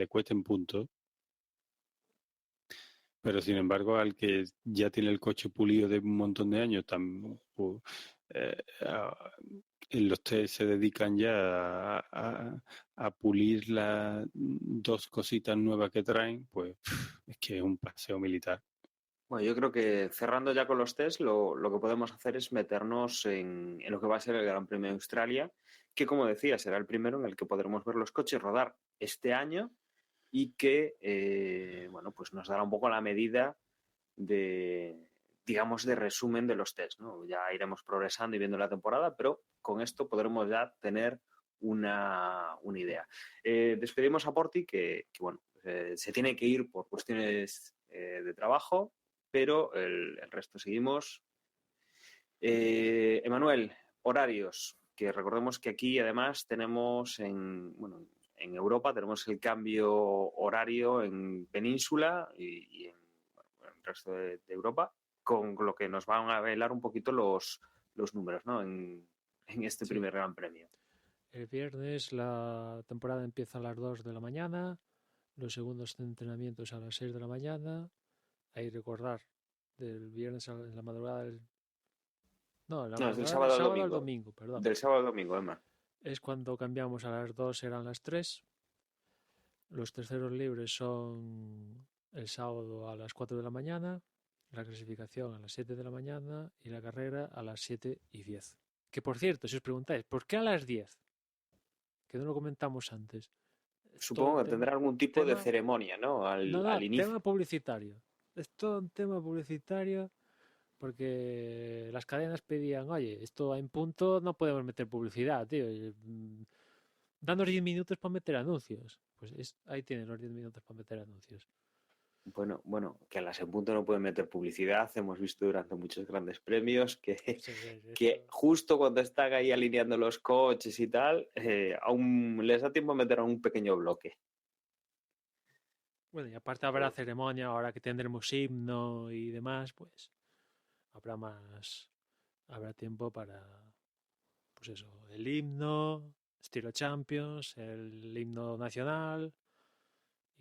Speaker 5: cuesten puntos. Pero sin embargo, al que ya tiene el coche pulido de un montón de años, eh, a- en los test se dedican ya a pulir las dos cositas nuevas que traen, pues es que es un paseo militar.
Speaker 2: Bueno, yo creo que cerrando ya con los test, lo que podemos hacer es meternos en lo que va a ser el Gran Premio de Australia, que como decía, será el primero en el que podremos ver los coches rodar este año y que, bueno, pues nos dará un poco la medida de, digamos, de resumen de los test, ¿no? Ya iremos progresando y viendo la temporada, pero con esto podremos ya tener una idea. Despedimos a Porti, que bueno, se tiene que ir por cuestiones de trabajo, pero el resto seguimos. Emanuel, horarios, que recordemos que aquí además tenemos en Europa tenemos el cambio horario en península y en el resto de Europa, con lo que nos van a velar un poquito los números, ¿no? En este
Speaker 4: Sí.
Speaker 2: primer Gran Premio.
Speaker 4: El viernes la temporada empieza a las 2 de la mañana, los segundos entrenamientos a las 6 de la mañana. Hay que recordar, del viernes en la madrugada del... No, en la
Speaker 2: No, es del
Speaker 4: madrugada del
Speaker 2: sábado al
Speaker 4: sábado al
Speaker 2: domingo.
Speaker 4: domingo, perdón.
Speaker 2: Del sábado al domingo, Emma.
Speaker 4: Es cuando cambiamos a las 2, serán las 3. Los terceros libres son el sábado a las 4 de la mañana, la clasificación a las 7 de la mañana y la carrera a las 7:10. Que por cierto, si os preguntáis, ¿por qué a las 10? Que no lo comentamos antes.
Speaker 2: Supongo que tendrá algún tipo de ceremonia, ¿no? Al inicio.
Speaker 4: Tema publicitario. Es todo un tema publicitario porque las cadenas pedían, oye, esto en punto no podemos meter publicidad, tío. Danos 10 minutos para meter anuncios. Pues ahí tienen los 10 minutos para meter anuncios.
Speaker 2: Bueno, que a las en punto no pueden meter publicidad. Hemos visto durante muchos grandes premios que, que justo cuando están ahí alineando los coches y tal, aún les da tiempo a meter a un pequeño bloque.
Speaker 4: Bueno, y aparte habrá ceremonia, ahora que tendremos himno y demás, pues habrá tiempo para, pues eso, el himno, estilo Champions, el himno nacional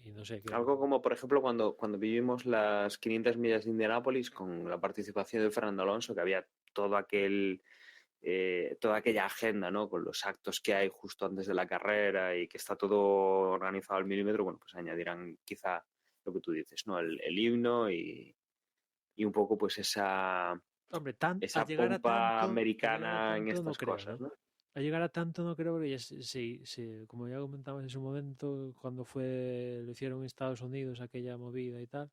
Speaker 4: y no sé qué.
Speaker 2: Algo como, por ejemplo, cuando vivimos las 500 millas de Indianápolis con la participación de Fernando Alonso, que había todo toda aquella agenda, ¿no? Con los actos que hay justo antes de la carrera y que está todo organizado al milímetro, bueno, pues añadirán quizá lo que tú dices, ¿no? El himno y un poco pues esa
Speaker 4: Hombre,
Speaker 2: esa
Speaker 4: a llegar a
Speaker 2: pompa
Speaker 4: tanto,
Speaker 2: americana en
Speaker 4: no
Speaker 2: estas
Speaker 4: creo,
Speaker 2: cosas,
Speaker 4: ¿no?
Speaker 2: ¿no?
Speaker 4: A llegar a tanto no creo, porque sí, como ya comentamos en su momento, cuando lo hicieron en Estados Unidos, aquella movida y tal,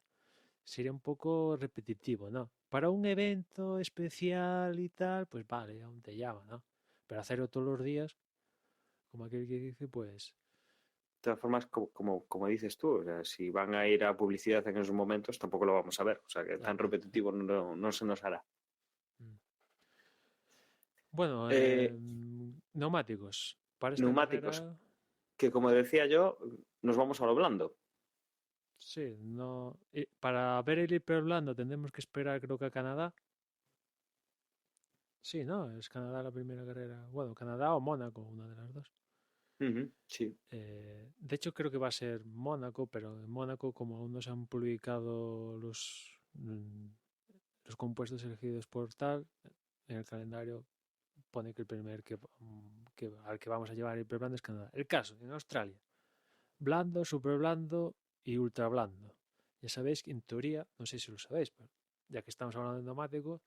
Speaker 4: sería un poco repetitivo, ¿no? Para un evento especial y tal, pues vale, aún te llama, ¿no? Pero hacerlo todos los días, como aquel que dice, pues...
Speaker 2: De todas formas, como dices tú, o sea, si van a ir a publicidad en esos momentos, tampoco lo vamos a ver. O sea, que tan repetitivo no se nos hará.
Speaker 4: Bueno, neumáticos. Para esta
Speaker 2: Neumáticos,
Speaker 4: carrera,
Speaker 2: que como decía yo, nos vamos a lo blando.
Speaker 4: sí, no. Para ver el hiper blando tendremos que esperar, creo que a Canadá. Sí, ¿no? Es Canadá la primera carrera. Bueno, Canadá o Mónaco, una de las dos.
Speaker 2: Sí.
Speaker 4: De hecho, creo que va a ser Mónaco, pero en Mónaco, como aún no se han publicado los compuestos elegidos por tal, en el calendario pone que el primer al que vamos a llevar el hiper blando es Canadá. El caso, en Australia, blando, super blando y ultra blando. Ya sabéis que en teoría, no sé si lo sabéis, pero ya que estamos hablando de neumático,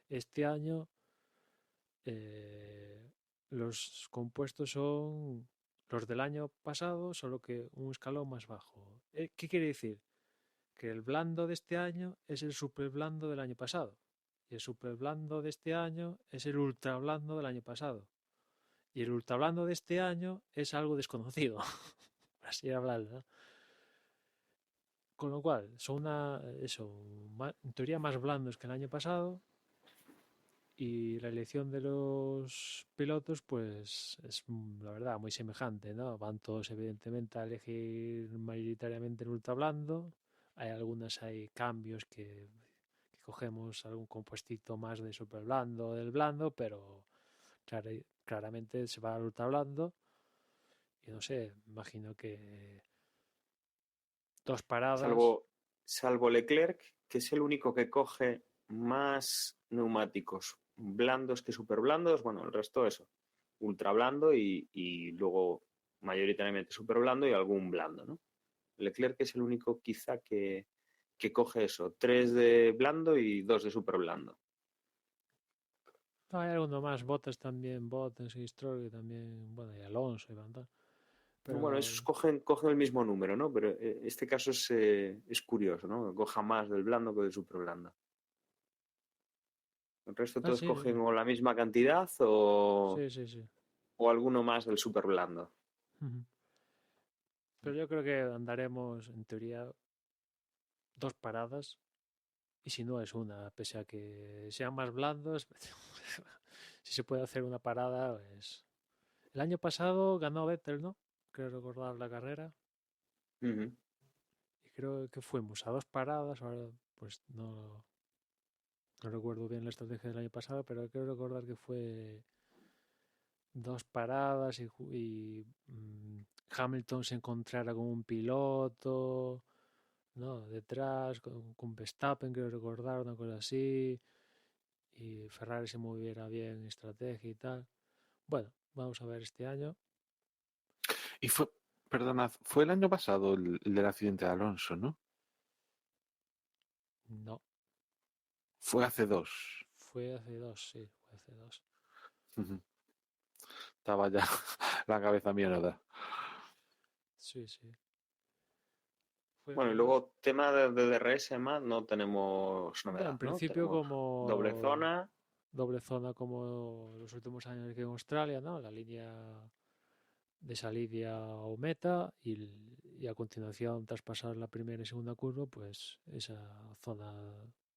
Speaker 4: este año los compuestos son los del año pasado, solo que un escalón más bajo. ¿Qué quiere decir? Que el blando de este año es el super blando del año pasado. Y el super blando de este año es el ultra blando del año pasado. Y el ultra blando de este año es algo desconocido. Así hablando, ¿no? Con lo cual, son en teoría más blandos que el año pasado. Y la elección de los pilotos, pues es la verdad muy semejante, ¿no? Van todos evidentemente a elegir mayoritariamente el ultra blando. Hay cambios que cogemos algún compuestito más de super blando o del blando, pero claramente se va al ultra blando. Y no sé, imagino que 2 paradas.
Speaker 2: Salvo Leclerc, que es el único que coge más neumáticos blandos que super blandos. Bueno, el resto eso, ultra blando y luego mayoritariamente super blando y algún blando, ¿no? Leclerc es el único quizá que coge eso, 3 de blando y 2 de super blando.
Speaker 4: Hay alguno más, Bottas y Stroll, que también, bueno, y Alonso y Van Damme. Pero
Speaker 2: Bueno, esos cogen el mismo número, ¿no? Pero este caso es curioso, ¿no? Coja más del blando que del super blando. El resto todos
Speaker 4: sí,
Speaker 2: cogen o la misma cantidad o
Speaker 4: sí.
Speaker 2: alguno más del super blando.
Speaker 4: Pero yo creo que andaremos, en teoría, 2 paradas. Y si no es una, pese a que sean más blandos, si se puede hacer una parada, pues... El año pasado ganó Vettel, ¿no? Creo recordar la carrera.
Speaker 2: Uh-huh.
Speaker 4: Y creo que fuimos a 2 paradas. Ahora, pues no recuerdo bien la estrategia del año pasado, pero creo recordar que fue 2 paradas y Hamilton se encontrara con un piloto, ¿no? Detrás, con Verstappen, creo recordar, una cosa así, y Ferrari se moviera bien en estrategia y tal. Bueno, vamos a ver este año.
Speaker 3: Y perdonad, fue el año pasado el del accidente de Alonso, ¿no?
Speaker 4: No,
Speaker 3: Fue hace 2.
Speaker 4: fue hace 2, sí, fue hace 2.
Speaker 3: Estaba ya la cabeza mierda.
Speaker 4: Sí. Fue
Speaker 2: Bueno,
Speaker 4: hace
Speaker 2: y
Speaker 4: 2.
Speaker 2: luego tema de DRS más no tenemos
Speaker 4: No,
Speaker 2: novedad,
Speaker 4: en
Speaker 2: ¿no?
Speaker 4: principio
Speaker 2: Tenemos doble zona.
Speaker 4: doble zona como los últimos años aquí en Australia, ¿no? La línea de salida o meta y y a continuación, tras pasar la primera y segunda curva, pues esa zona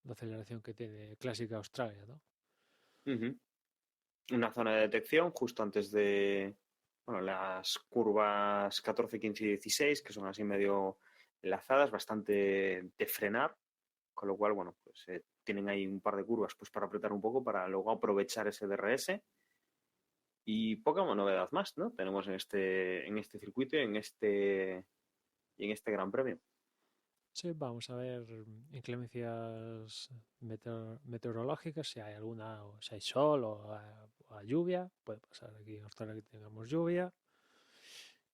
Speaker 4: de aceleración que tiene clásica Australia, ¿no?
Speaker 2: Ujú. Una zona de detección justo antes de las curvas 14, 15 y 16, que son así medio enlazadas, bastante de frenar, con lo cual, bueno, pues tienen ahí un par de curvas pues para apretar un poco, para luego aprovechar ese DRS. Y poca novedad más, ¿no? Tenemos en este circuito y en este Gran Premio.
Speaker 4: Sí, vamos a ver inclemencias meteorológicas, si hay alguna, o si hay sol o a lluvia, puede pasar aquí en Australia que tengamos lluvia.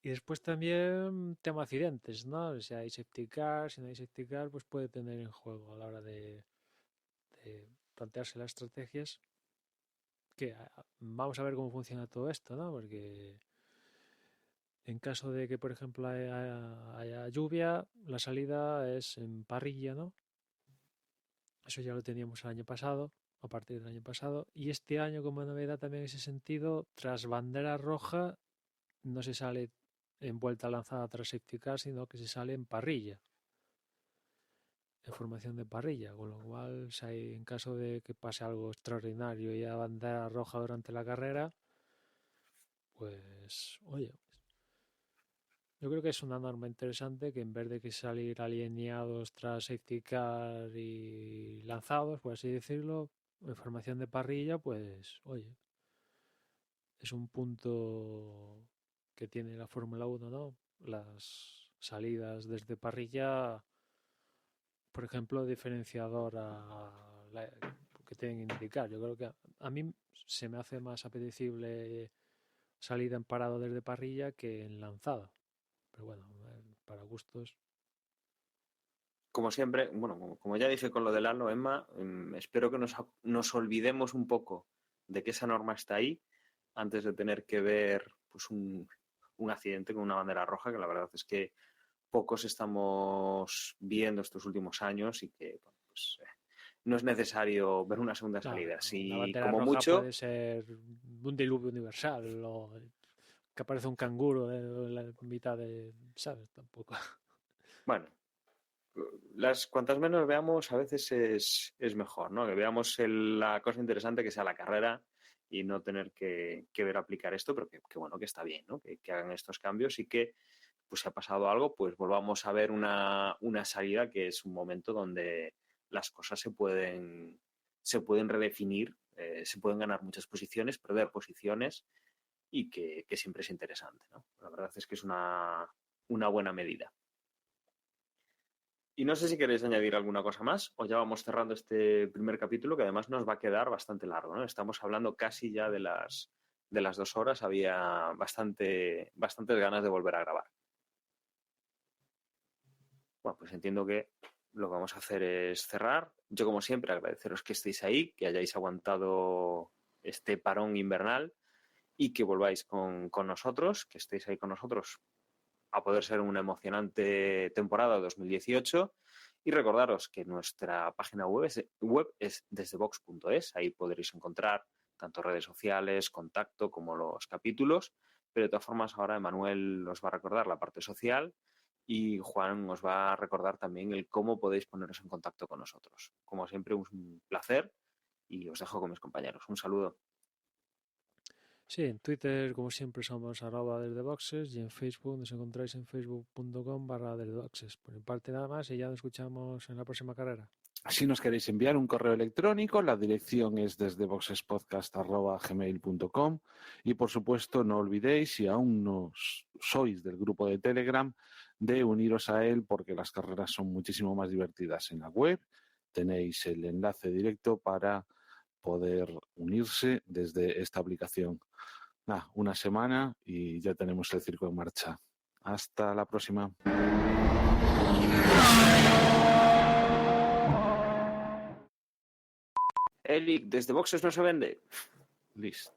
Speaker 4: Y después también tema accidentes, ¿no? Si hay safety car, si no hay safety car, pues puede tener en juego a la hora de plantearse las estrategias. Que vamos a ver cómo funciona todo esto, ¿no? Porque en caso de que, por ejemplo, haya lluvia, la salida es en parrilla, ¿no? Eso ya lo teníamos el año pasado, a partir del año pasado. Y este año, como novedad también en ese sentido, tras bandera roja, no se sale en vuelta lanzada tras safety car, sino que se sale en parrilla, en formación de parrilla. Con lo cual, si hay, en caso de que pase algo extraordinario y haya bandera roja durante la carrera, pues, oye, yo creo que es una norma interesante que en vez de que salir alineados tras safety car y lanzados, por así decirlo, en formación de parrilla, pues oye, es un punto que tiene la Fórmula 1, ¿no? Las salidas desde parrilla, por ejemplo, diferenciador que tienen que indicar. Yo creo que a mí se me hace más apetecible salida en parado desde parrilla que en lanzada. Pero bueno, para gustos.
Speaker 2: Como siempre, bueno, como ya dije con lo del halo, Emma, espero que nos olvidemos un poco de que esa norma está ahí antes de tener que ver pues un accidente con una bandera roja, que la verdad es que pocos estamos viendo estos últimos años y que bueno, pues, no es necesario ver una segunda salida. Si
Speaker 4: la bandera
Speaker 2: como
Speaker 4: roja
Speaker 2: mucho
Speaker 4: puede ser un diluvio universal o que aparece un canguro en la mitad de, ¿sabes? Tampoco.
Speaker 2: Bueno, las cuantas menos veamos a veces es mejor, ¿no? Que veamos la cosa interesante que sea la carrera y no tener que ver aplicar esto, pero que bueno, que está bien, ¿no? Que hagan estos cambios y que, pues si ha pasado algo, pues volvamos a ver una salida que es un momento donde las cosas se pueden redefinir, se pueden ganar muchas posiciones, perder posiciones y que siempre es interesante, ¿no? La verdad es que es una buena medida. Y no sé si queréis añadir alguna cosa más o ya vamos cerrando este primer capítulo que además nos va a quedar bastante largo, ¿no? Estamos hablando casi ya de las 2 horas, había bastantes ganas de volver a grabar. Bueno, pues entiendo que lo que vamos a hacer es cerrar. Yo, como siempre, agradeceros que estéis ahí, que hayáis aguantado este parón invernal y que volváis con nosotros, que estéis ahí con nosotros a poder ser una emocionante temporada 2018. Y recordaros que nuestra página web es desdevox.es. Ahí podréis encontrar tanto redes sociales, contacto, como los capítulos. Pero de todas formas, ahora Emanuel os va a recordar la parte social y Juan os va a recordar también el cómo podéis poneros en contacto con nosotros. Como siempre, un placer y os dejo con mis compañeros. Un saludo.
Speaker 4: Sí, en Twitter, como siempre, somos @desdeboxes y en Facebook nos encontráis en facebook.com/desdeboxes. Por mi parte nada más y ya nos escuchamos en la próxima carrera.
Speaker 3: Si nos queréis enviar un correo electrónico, la dirección es desdeboxespodcast@gmail.com y por supuesto no olvidéis, si aún no sois del grupo de Telegram, de uniros a él porque las carreras son muchísimo más divertidas en la web. Tenéis el enlace directo para poder unirse desde esta aplicación. Una semana y ya tenemos el circo en marcha. Hasta la próxima.
Speaker 2: Eric, ¿desde Boxes no se vende?
Speaker 3: Listo.